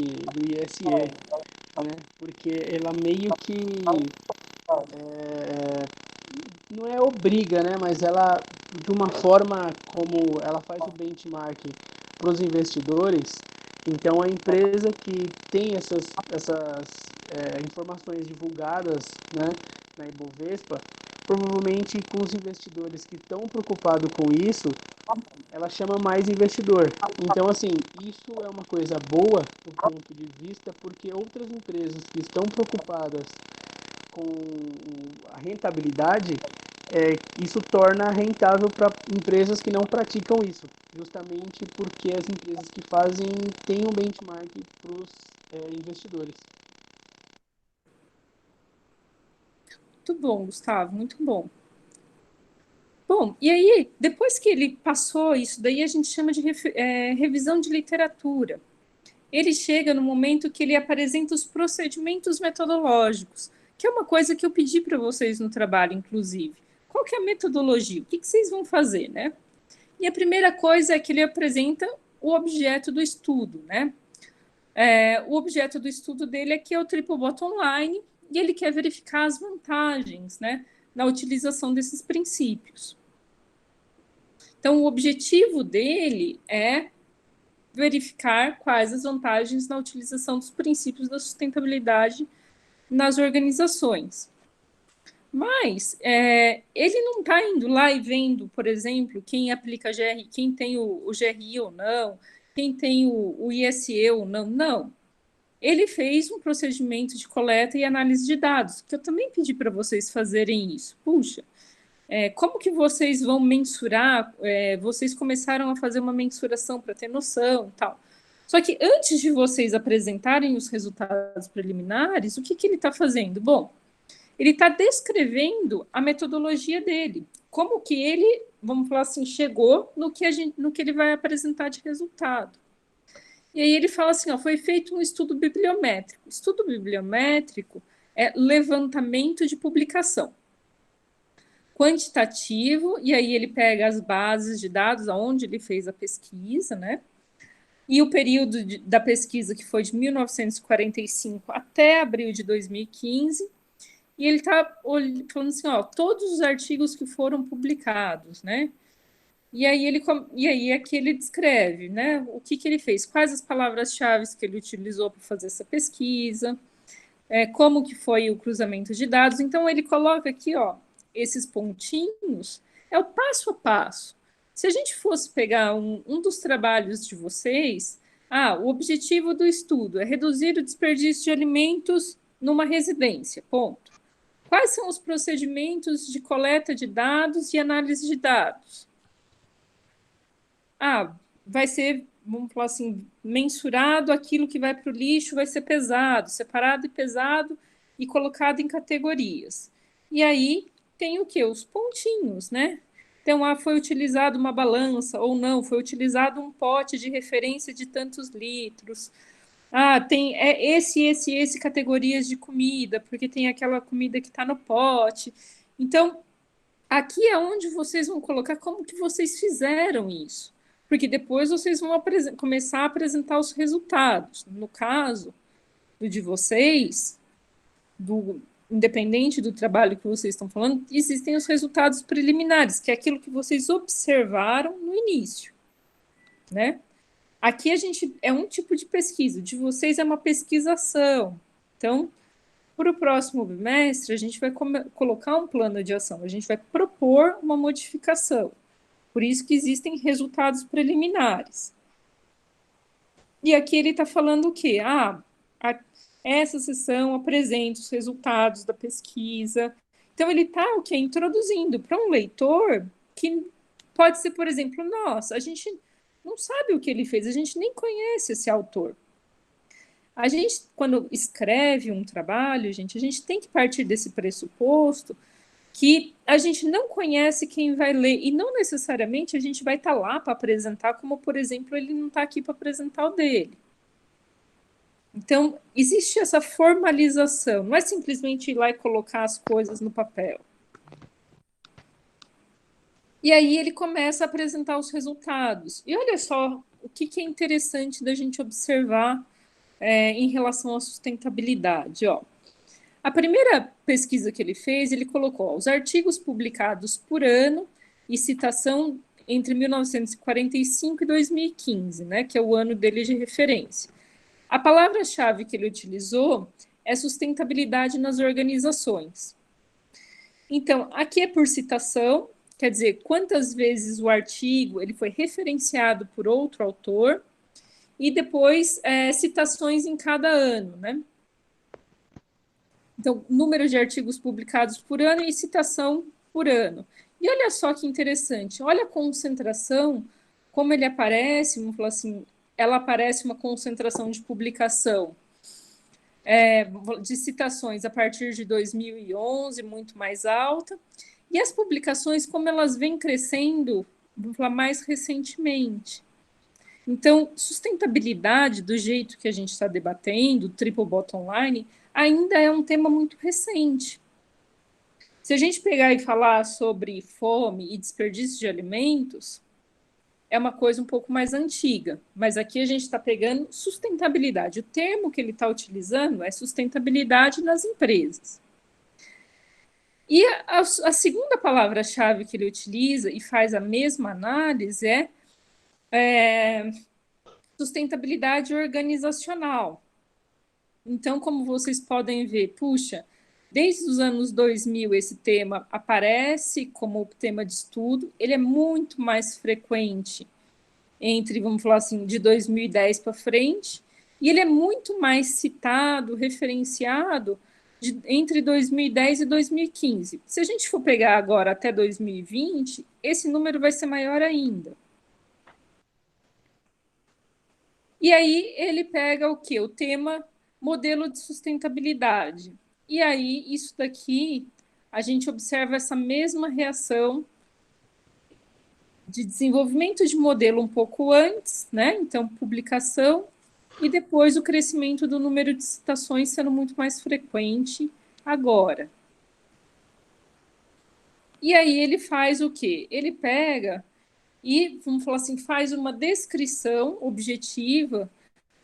ISE, né? Porque ela meio que não é obriga, né? Mas ela, de uma forma como ela faz o benchmark para os investidores, então a empresa que tem essas informações divulgadas, né, na Ibovespa, provavelmente com os investidores que estão preocupados com isso, ela chama mais investidor. Então, assim, isso é uma coisa boa do ponto de vista, porque outras empresas que estão preocupadas com a rentabilidade, isso torna rentável para empresas que não praticam isso, justamente porque as empresas que fazem têm um benchmark para os investidores. Muito bom, Gustavo, muito bom. Bom, e aí, depois que ele passou isso, daí a gente chama de revisão de literatura. Ele chega no momento que ele apresenta os procedimentos metodológicos, que é uma coisa que eu pedi para vocês no trabalho, inclusive. Qual que é a metodologia? O que vocês vão fazer, né? E a primeira coisa é que ele apresenta o objeto do estudo, né? O objeto do estudo dele aqui é o triple bottom line, e ele quer verificar as vantagens, né, na utilização desses princípios. Então, o objetivo dele é verificar quais as vantagens na utilização dos princípios da sustentabilidade nas organizações. Mas ele não está indo lá e vendo, por exemplo, quem aplica GRI, quem tem o GRI ou não, quem tem o ISE ou não. Não. Ele fez um procedimento de coleta e análise de dados, que eu também pedi para vocês fazerem isso. Puxa, como que vocês vão mensurar? Vocês começaram a fazer uma mensuração para ter noção e tal. Só que antes de vocês apresentarem os resultados preliminares, o que ele está fazendo? Bom, ele está descrevendo a metodologia dele, como que ele, vamos falar assim, chegou no que ele vai apresentar de resultado. E aí ele fala assim, foi feito um estudo bibliométrico. Estudo bibliométrico é levantamento de publicação. Quantitativo, e aí ele pega as bases de dados aonde ele fez a pesquisa, né? E o período da pesquisa, que foi de 1945 até abril de 2015, e ele está falando assim, todos os artigos que foram publicados, né? E aí aqui ele descreve, né? O que ele fez, quais as palavras-chave que ele utilizou para fazer essa pesquisa, como que foi o cruzamento de dados. Então, ele coloca aqui, esses pontinhos, é o passo a passo. Se a gente fosse pegar um dos trabalhos de vocês, o objetivo do estudo é reduzir o desperdício de alimentos numa residência, ponto. Quais são os procedimentos de coleta de dados e análise de dados? Vai ser, vamos falar assim, mensurado aquilo que vai para o lixo, vai ser pesado, separado e pesado e colocado em categorias. E aí tem o quê? Os pontinhos, né? Então, foi utilizado uma balança ou não, foi utilizado um pote de referência de tantos litros. Tem esse categorias de comida, porque tem aquela comida que está no pote. Então, aqui é onde vocês vão colocar como que vocês fizeram isso. Porque depois vocês vão começar a apresentar os resultados. No caso do de vocês, independente do trabalho que vocês estão falando, existem os resultados preliminares, que é aquilo que vocês observaram no início, né? Aqui é um tipo de pesquisa, de vocês é uma pesquisação. Então, para o próximo bimestre, a gente vai colocar um plano de ação, a gente vai propor uma modificação. Por isso que existem resultados preliminares. E aqui ele está falando o quê? Essa sessão apresenta os resultados da pesquisa. Então, ele está introduzindo para um leitor que pode ser, por exemplo, a gente não sabe o que ele fez, a gente nem conhece esse autor. A gente, quando escreve um trabalho, a gente tem que partir desse pressuposto que a gente não conhece quem vai ler, e não necessariamente a gente vai estar lá para apresentar, como, por exemplo, ele não está aqui para apresentar o dele. Então, existe essa formalização, não é simplesmente ir lá e colocar as coisas no papel. E aí ele começa a apresentar os resultados. E olha só o que é interessante da gente observar em relação à sustentabilidade. A primeira pesquisa que ele fez, ele colocou os artigos publicados por ano e citação entre 1945 e 2015, né, que é o ano dele de referência. A palavra-chave que ele utilizou é sustentabilidade nas organizações. Então, aqui é por citação, quer dizer, quantas vezes o artigo ele foi referenciado por outro autor, e depois citações em cada ano, né? Então, número de artigos publicados por ano e citação por ano. E olha só que interessante, olha a concentração, como ele aparece, vamos falar assim, ela aparece uma concentração de publicação, de citações a partir de 2011, muito mais alta, e as publicações, como elas vêm crescendo, vamos falar mais recentemente. Então, sustentabilidade, do jeito que a gente está debatendo, triple bottom line, ainda é um tema muito recente. Se a gente pegar e falar sobre fome e desperdício de alimentos, é uma coisa um pouco mais antiga, mas aqui a gente está pegando sustentabilidade. O termo que ele está utilizando é sustentabilidade nas empresas. E a segunda palavra-chave que ele utiliza e faz a mesma análise é sustentabilidade organizacional. Então, como vocês podem ver, puxa, desde os anos 2000 esse tema aparece como tema de estudo, ele é muito mais frequente entre, vamos falar assim, de 2010 para frente, e ele é muito mais citado, referenciado entre 2010 e 2015. Se a gente for pegar agora até 2020, esse número vai ser maior ainda. E aí ele pega o quê? O tema modelo de sustentabilidade. E aí, isso daqui, a gente observa essa mesma reação de desenvolvimento de modelo um pouco antes, né? Então, publicação, e depois o crescimento do número de citações sendo muito mais frequente agora. E aí ele faz o quê? Ele pega e, vamos falar assim, faz uma descrição objetiva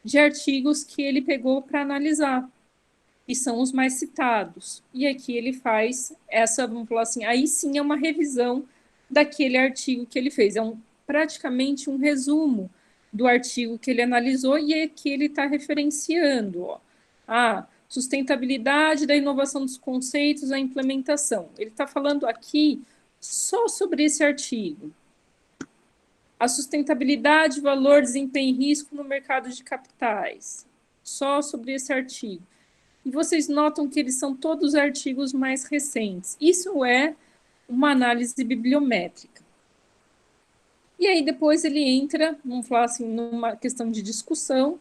de artigos que ele pegou para analisar, e são os mais citados. E aqui ele faz essa, vamos falar assim, aí sim é uma revisão daquele artigo que ele fez. Praticamente um resumo do artigo que ele analisou, e aqui ele está referenciando a sustentabilidade da inovação dos conceitos, a implementação. Ele está falando aqui só sobre esse artigo. A sustentabilidade, valor, desempenho e risco no mercado de capitais. Só sobre esse artigo. E vocês notam que eles são todos artigos mais recentes. Isso é uma análise bibliométrica. E aí depois ele entra, vamos falar assim, numa questão de discussão,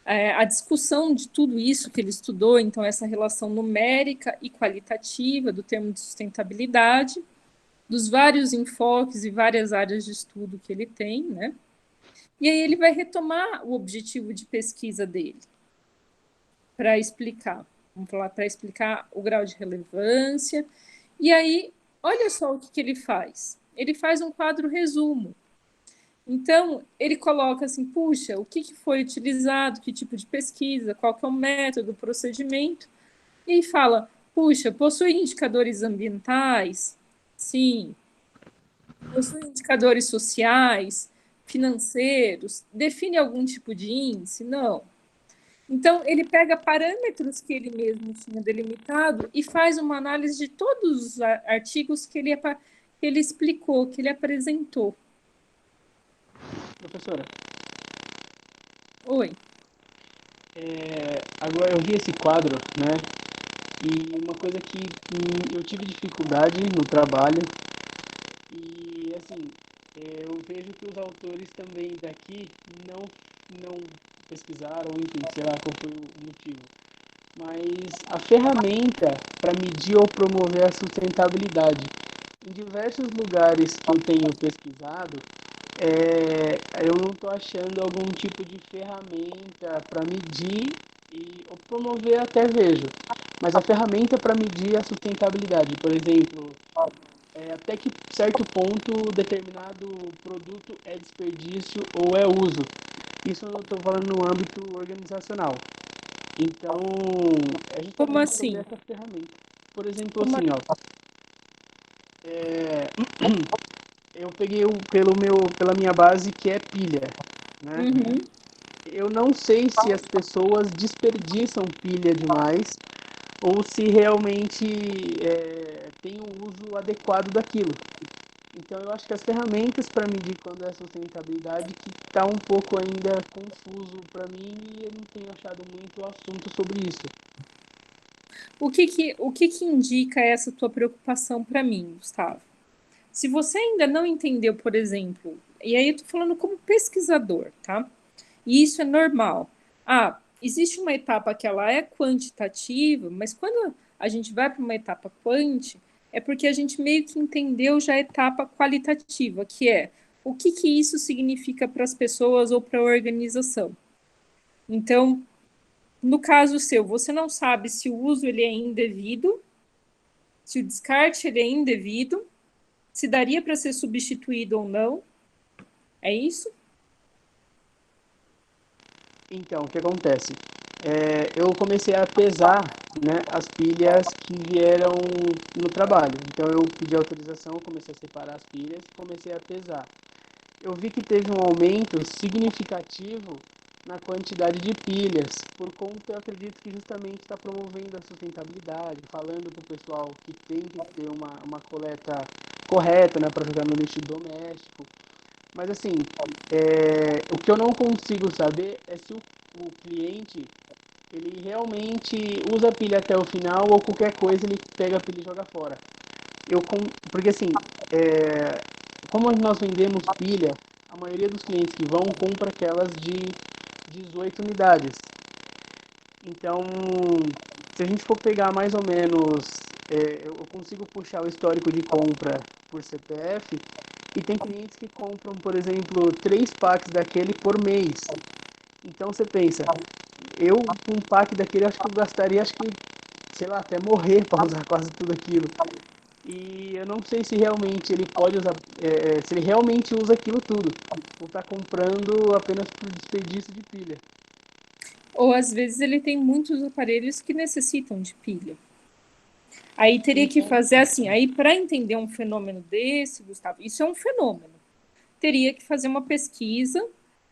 a discussão de tudo isso que ele estudou, então essa relação numérica e qualitativa do termo de sustentabilidade, dos vários enfoques e várias áreas de estudo que ele tem, né? E aí ele vai retomar o objetivo de pesquisa dele para explicar, vamos falar, para explicar o grau de relevância. E aí, olha só o que ele faz. Ele faz um quadro resumo. Então, ele coloca assim, puxa, o que foi utilizado, que tipo de pesquisa, qual que é o método, o procedimento, e aí fala, puxa, possui indicadores ambientais? Sim. Possui indicadores sociais, financeiros? Define algum tipo de índice? Não. Então, ele pega parâmetros que ele mesmo tinha delimitado e faz uma análise de todos os artigos que ele explicou, que ele apresentou. Professora, Oi. agora eu vi esse quadro, né? E uma coisa que eu tive dificuldade no trabalho, e assim, eu vejo que os autores também daqui não pesquisaram, enfim, sei lá qual foi o motivo. Mas a ferramenta para medir ou promover a sustentabilidade. Em diversos lugares que eu tenho pesquisado, eu não estou achando algum tipo de ferramenta para medir ou promover, até vejo. Mas a ferramenta para medir a sustentabilidade, por exemplo, até que certo ponto determinado produto é desperdício ou é uso. Isso eu não estou falando no âmbito organizacional. Então, a gente Como tem que assim? fazer essa ferramenta. Por exemplo, assim, ó, eu peguei pela minha base, que é pilha, né? Uhum. Eu não sei se as pessoas desperdiçam pilha demais ou se realmente tem o uso adequado daquilo. Então, eu acho que as ferramentas para medir quando é sustentabilidade que está um pouco ainda confuso para mim, e eu não tenho achado muito assunto sobre isso. O que indica essa tua preocupação para mim, Gustavo? Se você ainda não entendeu, por exemplo, e aí eu estou falando como pesquisador, tá? E isso é normal. Existe uma etapa que ela é quantitativa, mas quando a gente vai para uma etapa quant, é porque a gente meio que entendeu já a etapa qualitativa, que é o que isso significa para as pessoas ou para a organização. Então, no caso seu, você não sabe se o uso ele é indevido, se o descarte ele é indevido, se daria para ser substituído ou não. É isso? Então, o que acontece? eu comecei a pesar, né, as pilhas que vieram no trabalho. Então eu pedi autorização, comecei a separar as pilhas e comecei a pesar. Eu vi que teve um aumento significativo na quantidade de pilhas, por conta, eu acredito que justamente está promovendo a sustentabilidade, falando para o pessoal que tem que ter uma coleta correta, né, para jogar no lixo doméstico. Mas assim, o que eu não consigo saber é se o cliente ele realmente usa a pilha até o final ou qualquer coisa ele pega a pilha e joga fora. Porque assim, como nós vendemos pilha, a maioria dos clientes que vão compra aquelas de 18 unidades. Então, se a gente for pegar mais ou menos, eu consigo puxar o histórico de compra por CPF, e tem clientes que compram, por exemplo, 3 packs daquele por mês. Então você pensa, eu com um pack daquele acho que eu gastaria, sei lá, até morrer para usar quase tudo aquilo. E eu não sei se realmente ele pode usar, se ele realmente usa aquilo tudo, ou está comprando apenas por desperdício de pilha. Ou às vezes ele tem muitos aparelhos que necessitam de pilha. Aí teria que fazer assim, aí para entender um fenômeno desse, Gustavo, isso é um fenômeno. Teria que fazer uma pesquisa,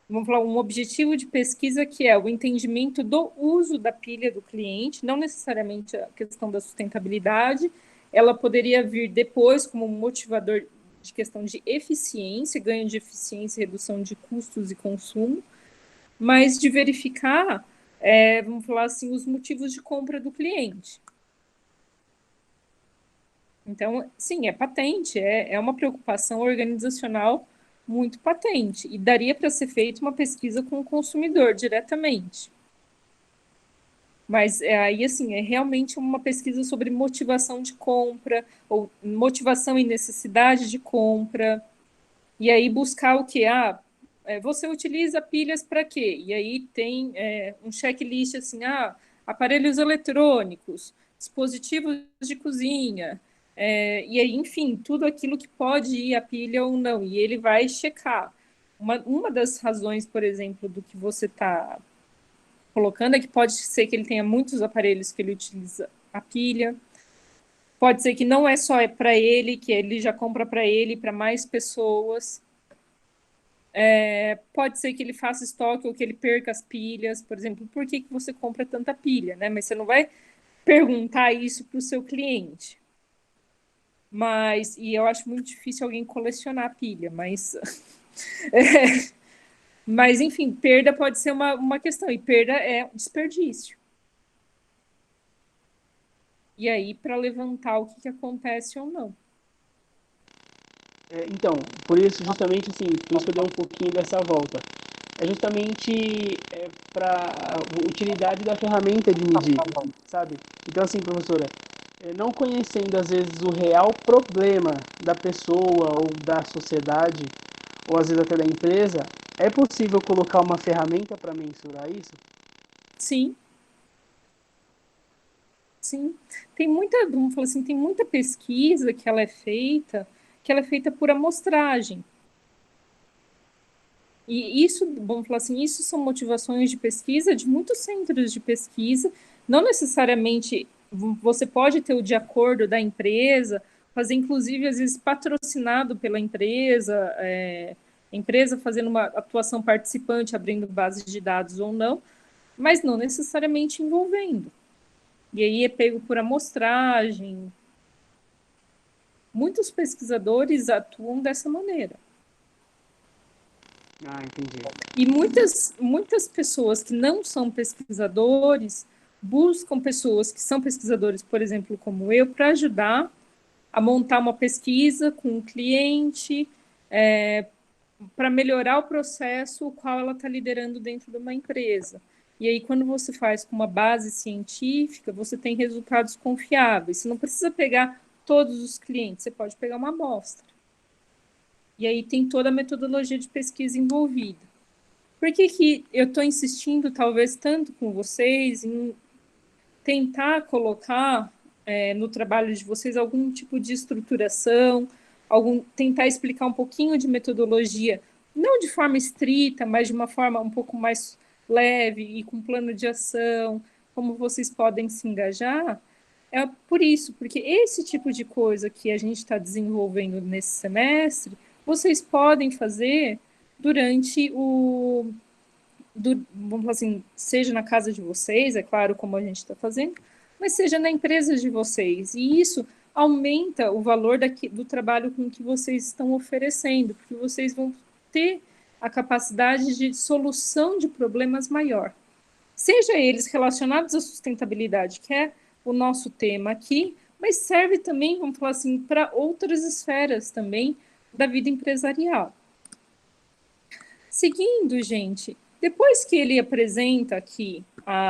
vamos falar, um objetivo de pesquisa que é o entendimento do uso da pilha do cliente, não necessariamente a questão da sustentabilidade, ela poderia vir depois como um motivador de questão de eficiência, ganho de eficiência, redução de custos e consumo, mas de verificar, vamos falar assim, os motivos de compra do cliente. Então, sim, é patente, é uma preocupação organizacional muito patente, e daria para ser feita uma pesquisa com o consumidor diretamente. Mas aí, assim, é realmente uma pesquisa sobre motivação de compra, ou motivação e necessidade de compra, e aí buscar o que? Você utiliza pilhas para quê? E aí tem um checklist assim, aparelhos eletrônicos, dispositivos de cozinha, e aí, enfim, tudo aquilo que pode ir a pilha ou não, e ele vai checar. Uma das razões, por exemplo, do que você está colocando é que pode ser que ele tenha muitos aparelhos que ele utiliza a pilha, pode ser que não é só para ele, que ele já compra para ele, para mais pessoas. Pode ser que ele faça estoque ou que ele perca as pilhas, por exemplo, por que você compra tanta pilha, né? Mas você não vai perguntar isso para o seu cliente. E eu acho muito difícil alguém colecionar pilha, mas mas enfim, perda pode ser uma questão, e perda é desperdício. E aí, para levantar o que acontece ou não. Então, por isso, justamente assim, por isso que eu dei um pouquinho dessa volta. É justamente para a utilidade da ferramenta de medir, sabe? Então, assim, professora, não conhecendo às vezes o real problema da pessoa ou da sociedade, ou às vezes até da empresa, é possível colocar uma ferramenta para mensurar isso? Sim. Sim. Vamos falar assim, tem muita pesquisa que ela é feita por amostragem. E isso, vamos falar assim, isso são motivações de pesquisa de muitos centros de pesquisa, não necessariamente você pode ter o de acordo da empresa, fazer inclusive às vezes patrocinado pela empresa, empresa fazendo uma atuação participante, abrindo base de dados ou não, mas não necessariamente envolvendo. E aí é pego por amostragem. Muitos pesquisadores atuam dessa maneira. Entendi. E muitas pessoas que não são pesquisadores buscam pessoas que são pesquisadores, por exemplo, como eu, para ajudar a montar uma pesquisa com o cliente, para melhorar o processo o qual ela está liderando dentro de uma empresa. E aí, quando você faz com uma base científica, você tem resultados confiáveis. Você não precisa pegar todos os clientes, você pode pegar uma amostra. E aí tem toda a metodologia de pesquisa envolvida. Por que eu estou insistindo, talvez, tanto com vocês, em tentar colocar no trabalho de vocês algum tipo de estruturação, tentar explicar um pouquinho de metodologia, não de forma estrita, mas de uma forma um pouco mais leve e com plano de ação, como vocês podem se engajar, é por isso, porque esse tipo de coisa que a gente está desenvolvendo nesse semestre, vocês podem fazer durante vamos falar assim, seja na casa de vocês, é claro, como a gente está fazendo, mas seja na empresa de vocês. E isso aumenta o valor do trabalho com que vocês estão oferecendo, porque vocês vão ter a capacidade de solução de problemas maior. Seja eles relacionados à sustentabilidade, que é o nosso tema aqui, mas serve também, vamos falar assim, para outras esferas também da vida empresarial. Seguindo, gente, depois que ele apresenta aqui,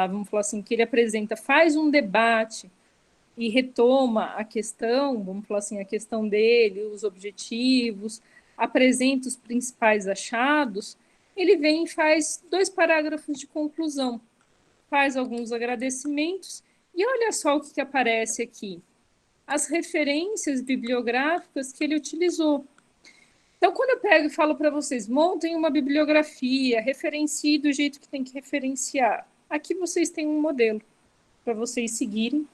vamos falar assim, que ele apresenta, faz um debate e retoma a questão, vamos falar assim, a questão dele, os objetivos, apresenta os principais achados, ele vem e faz 2 parágrafos de conclusão, faz alguns agradecimentos, e olha só o que aparece aqui, as referências bibliográficas que ele utilizou. Então, quando eu pego e falo para vocês, montem uma bibliografia, referencie do jeito que tem que referenciar, aqui vocês têm um modelo para vocês seguirem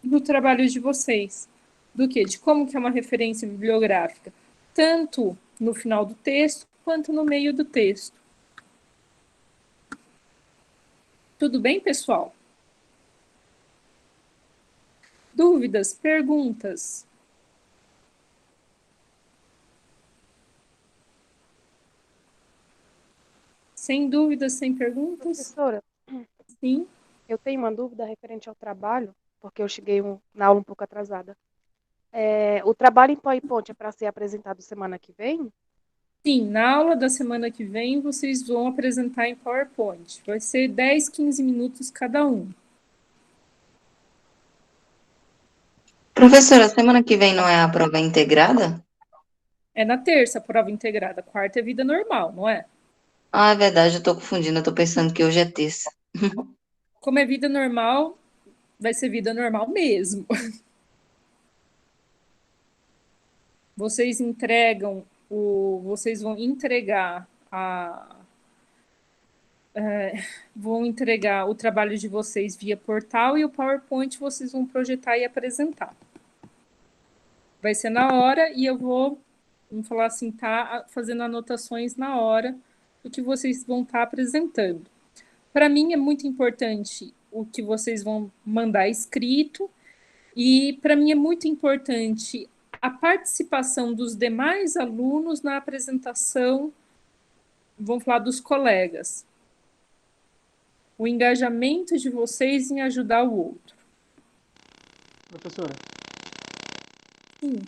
no trabalho de vocês. Do quê? De como que é uma referência bibliográfica, tanto no final do texto, quanto no meio do texto. Tudo bem, pessoal? Dúvidas? Perguntas? Sem dúvidas, sem perguntas? Professora, Sim. eu tenho uma dúvida referente ao trabalho, porque eu cheguei na aula um pouco atrasada. O trabalho em PowerPoint é para ser apresentado semana que vem? Sim, na aula da semana que vem vocês vão apresentar em PowerPoint. Vai ser 10, 15 minutos cada um. Professora, semana que vem não é a prova integrada? É na terça a prova integrada, quarta é vida normal, não é? Ah, é verdade, eu tô confundindo, eu tô pensando que hoje é terça. Como é vida normal, vai ser vida normal mesmo. Vocês vão entregar vão entregar o trabalho de vocês via portal e o PowerPoint vocês vão projetar e apresentar. Vai ser na hora e eu vamos falar assim, tá fazendo anotações na hora do que vocês vão estar apresentando. Para mim é muito importante o que vocês vão mandar escrito e para mim é muito importante a participação dos demais alunos na apresentação, vamos falar dos colegas. O engajamento de vocês em ajudar o outro. Professora, Sim.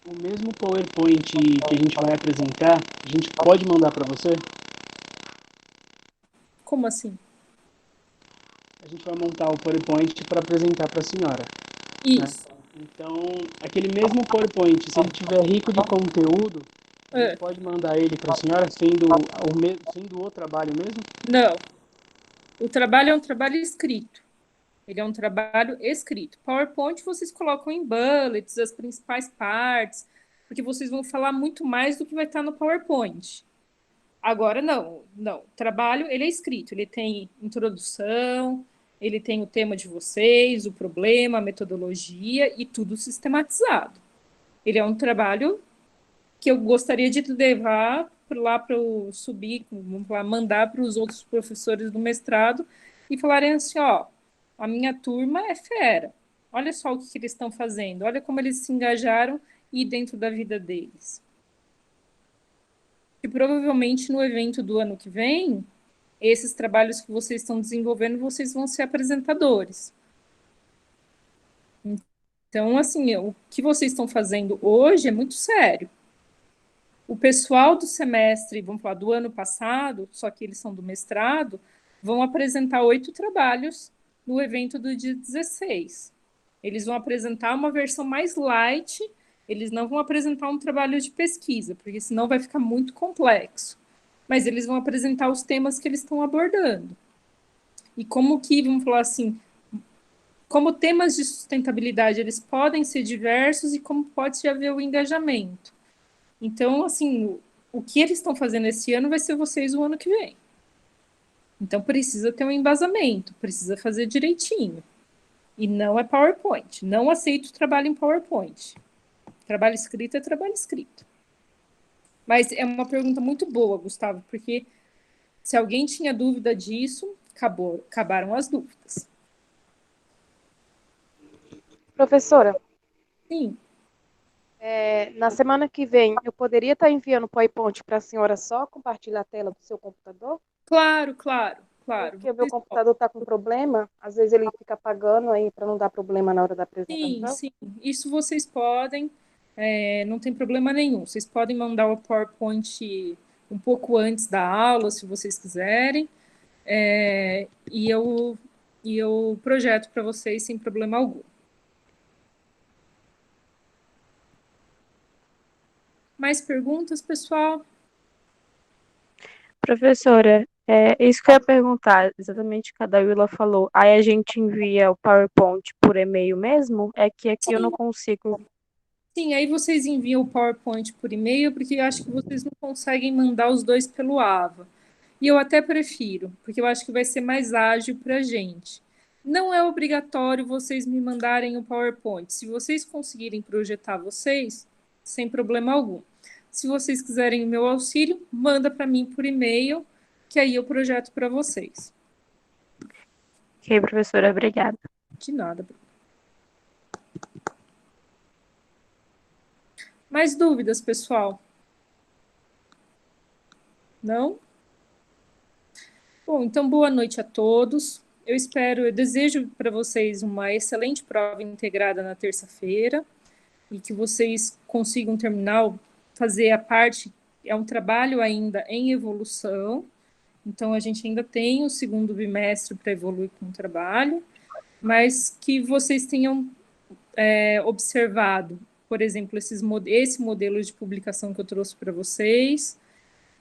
o mesmo PowerPoint que a gente vai apresentar, a gente pode mandar para você? Como assim? A gente vai montar o PowerPoint para apresentar para a senhora. Isso. Né? Então, aquele mesmo PowerPoint, se ele tiver rico de conteúdo, a gente pode mandar ele para a senhora, sendo o trabalho mesmo? Não. O trabalho é um trabalho escrito. Ele é um trabalho escrito. PowerPoint vocês colocam em bullets, as principais partes, porque vocês vão falar muito mais do que vai estar no PowerPoint. Agora, não. O trabalho, ele é escrito. Ele tem introdução, ele tem o tema de vocês, o problema, a metodologia e tudo sistematizado. Ele é um trabalho que eu gostaria de levar lá para subir, vamos lá, mandar para os outros professores do mestrado e falarem assim, ó, a minha turma é fera. Olha só o que eles estão fazendo, olha como eles se engajaram e dentro da vida deles. E provavelmente no evento do ano que vem, esses trabalhos que vocês estão desenvolvendo, vocês vão ser apresentadores. Então, assim, o que vocês estão fazendo hoje é muito sério. O pessoal do semestre, vamos falar, do ano passado, só que eles são do mestrado, vão apresentar 8 trabalhos no evento do dia 16. Eles vão apresentar uma versão mais light, eles não vão apresentar um trabalho de pesquisa, porque senão vai ficar muito complexo. Mas eles vão apresentar os temas que eles estão abordando. E como que, vamos falar assim, como temas de sustentabilidade eles podem ser diversos e como pode haver o engajamento. Então, assim, o que eles estão fazendo esse ano vai ser vocês o ano que vem. Então, precisa ter um embasamento, precisa fazer direitinho. E não é PowerPoint. Não aceito trabalho em PowerPoint. Trabalho escrito é trabalho escrito. Mas é uma pergunta muito boa, Gustavo, porque se alguém tinha dúvida disso, acabaram as dúvidas. Professora, Sim, na semana que vem, eu poderia estar enviando o PowerPoint para a senhora só compartilhar a tela do seu computador? claro. Porque o meu computador está com problema, às vezes ele fica apagando aí para não dar problema na hora da apresentação. Sim. Isso vocês podem, não tem problema nenhum. Vocês podem mandar o PowerPoint um pouco antes da aula, se vocês quiserem, e eu projeto para vocês sem problema algum. Mais perguntas, pessoal? Professora, isso que eu ia perguntar, exatamente o que a Dawila falou. Aí a gente envia o PowerPoint por e-mail mesmo? É que aqui eu não consigo. Sim, aí vocês enviam o PowerPoint por e-mail, porque eu acho que vocês não conseguem mandar os dois pelo AVA. E eu até prefiro, porque eu acho que vai ser mais ágil para a gente. Não é obrigatório vocês me mandarem o PowerPoint. Se vocês conseguirem projetar vocês, sem problema algum. Se vocês quiserem o meu auxílio, manda para mim por e-mail, que aí eu projeto para vocês. Ok, professora, obrigada. De nada. Mais dúvidas, pessoal? Não? Bom, então boa noite a todos. Eu desejo para vocês uma excelente prova integrada na terça-feira e que vocês consigam terminar, fazer a parte, é um trabalho ainda em evolução, então a gente ainda tem o segundo bimestre para evoluir com o trabalho, mas que vocês tenham observado, por exemplo, esse modelo de publicação que eu trouxe para vocês,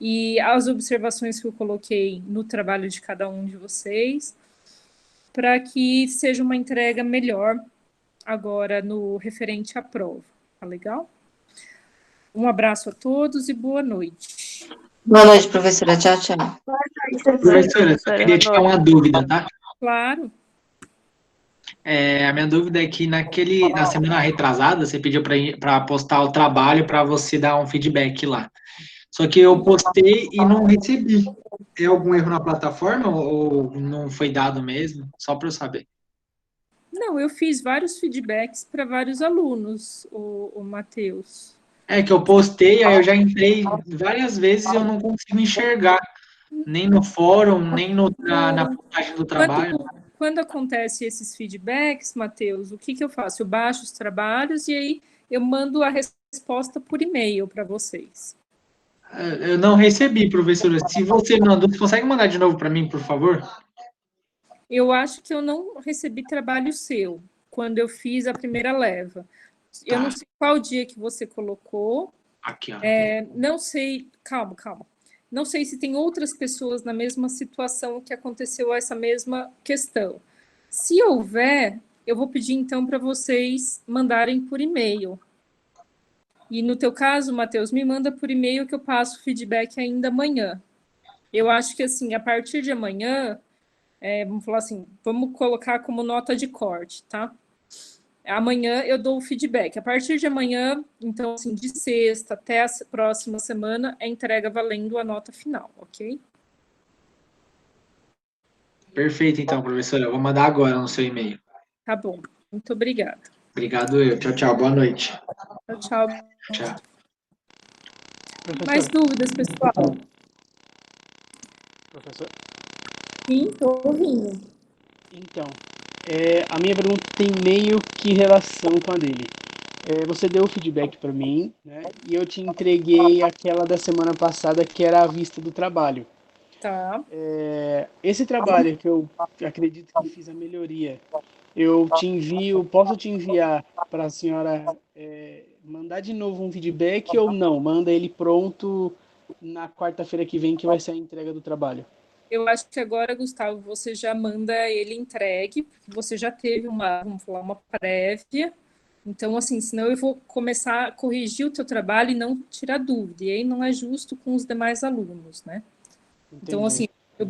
e as observações que eu coloquei no trabalho de cada um de vocês, para que seja uma entrega melhor agora no referente à prova. Tá legal? Um abraço a todos e boa noite. Boa noite, professora. Tchau, tchau. Professora, eu queria tirar uma dúvida, tá? Claro. A minha dúvida é que na semana retrasada, você pediu para postar o trabalho para você dar um feedback lá. Só que eu postei e não recebi. Tem algum erro na plataforma ou não foi dado mesmo? Só para eu saber. Não, eu fiz vários feedbacks para vários alunos, o Matheus. É que eu postei, aí eu já entrei várias vezes e eu não consigo enxergar, nem no fórum, nem na postagem do trabalho. Quando acontece esses feedbacks, Matheus, o que eu faço? Eu baixo os trabalhos e aí eu mando a resposta por e-mail para vocês. Eu não recebi, professora. Se você mandou, você consegue mandar de novo para mim, por favor? Eu acho que eu não recebi trabalho seu quando eu fiz a primeira leva. Eu não sei qual dia que você colocou. Aqui, ó. Não sei, calma. Não sei se tem outras pessoas na mesma situação que aconteceu essa mesma questão. Se houver, eu vou pedir então para vocês mandarem por e-mail. E no teu caso, Matheus, me manda por e-mail que eu passo o feedback ainda amanhã. Eu acho que assim, a partir de amanhã, vamos falar assim, vamos colocar como nota de corte, tá? Amanhã eu dou o feedback. A partir de amanhã, então, assim, de sexta até a próxima semana, é entrega valendo a nota final, ok? Perfeito, então, professora. Eu vou mandar agora no seu e-mail. Tá bom. Muito obrigada. Obrigado eu. Tchau, tchau. Boa noite. Tchau. Tchau. Mais dúvidas, pessoal? Professor? Sim, estou ouvindo. Então, a minha pergunta tem meio que relação com a dele. Você deu o feedback para mim, né? E eu te entreguei aquela da semana passada que era a vista do trabalho. Tá. Esse trabalho que eu acredito que fiz a melhoria, posso te enviar para a senhora mandar de novo um feedback ou não? Manda ele pronto na quarta-feira que vem, que vai ser a entrega do trabalho. Eu acho que agora, Gustavo, você já manda ele entregue, porque você já teve uma prévia. Então, assim, senão eu vou começar a corrigir o teu trabalho e não tirar dúvida. E aí não é justo com os demais alunos, né? Entendi. Então, assim, eu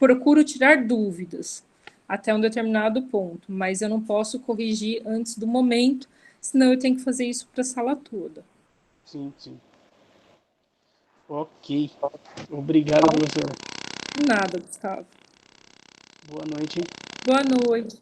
procuro tirar dúvidas até um determinado ponto, mas eu não posso corrigir antes do momento, senão eu tenho que fazer isso para a sala toda. Sim, sim. Ok. Obrigado, professora. Nada, Gustavo. Boa noite. Boa noite.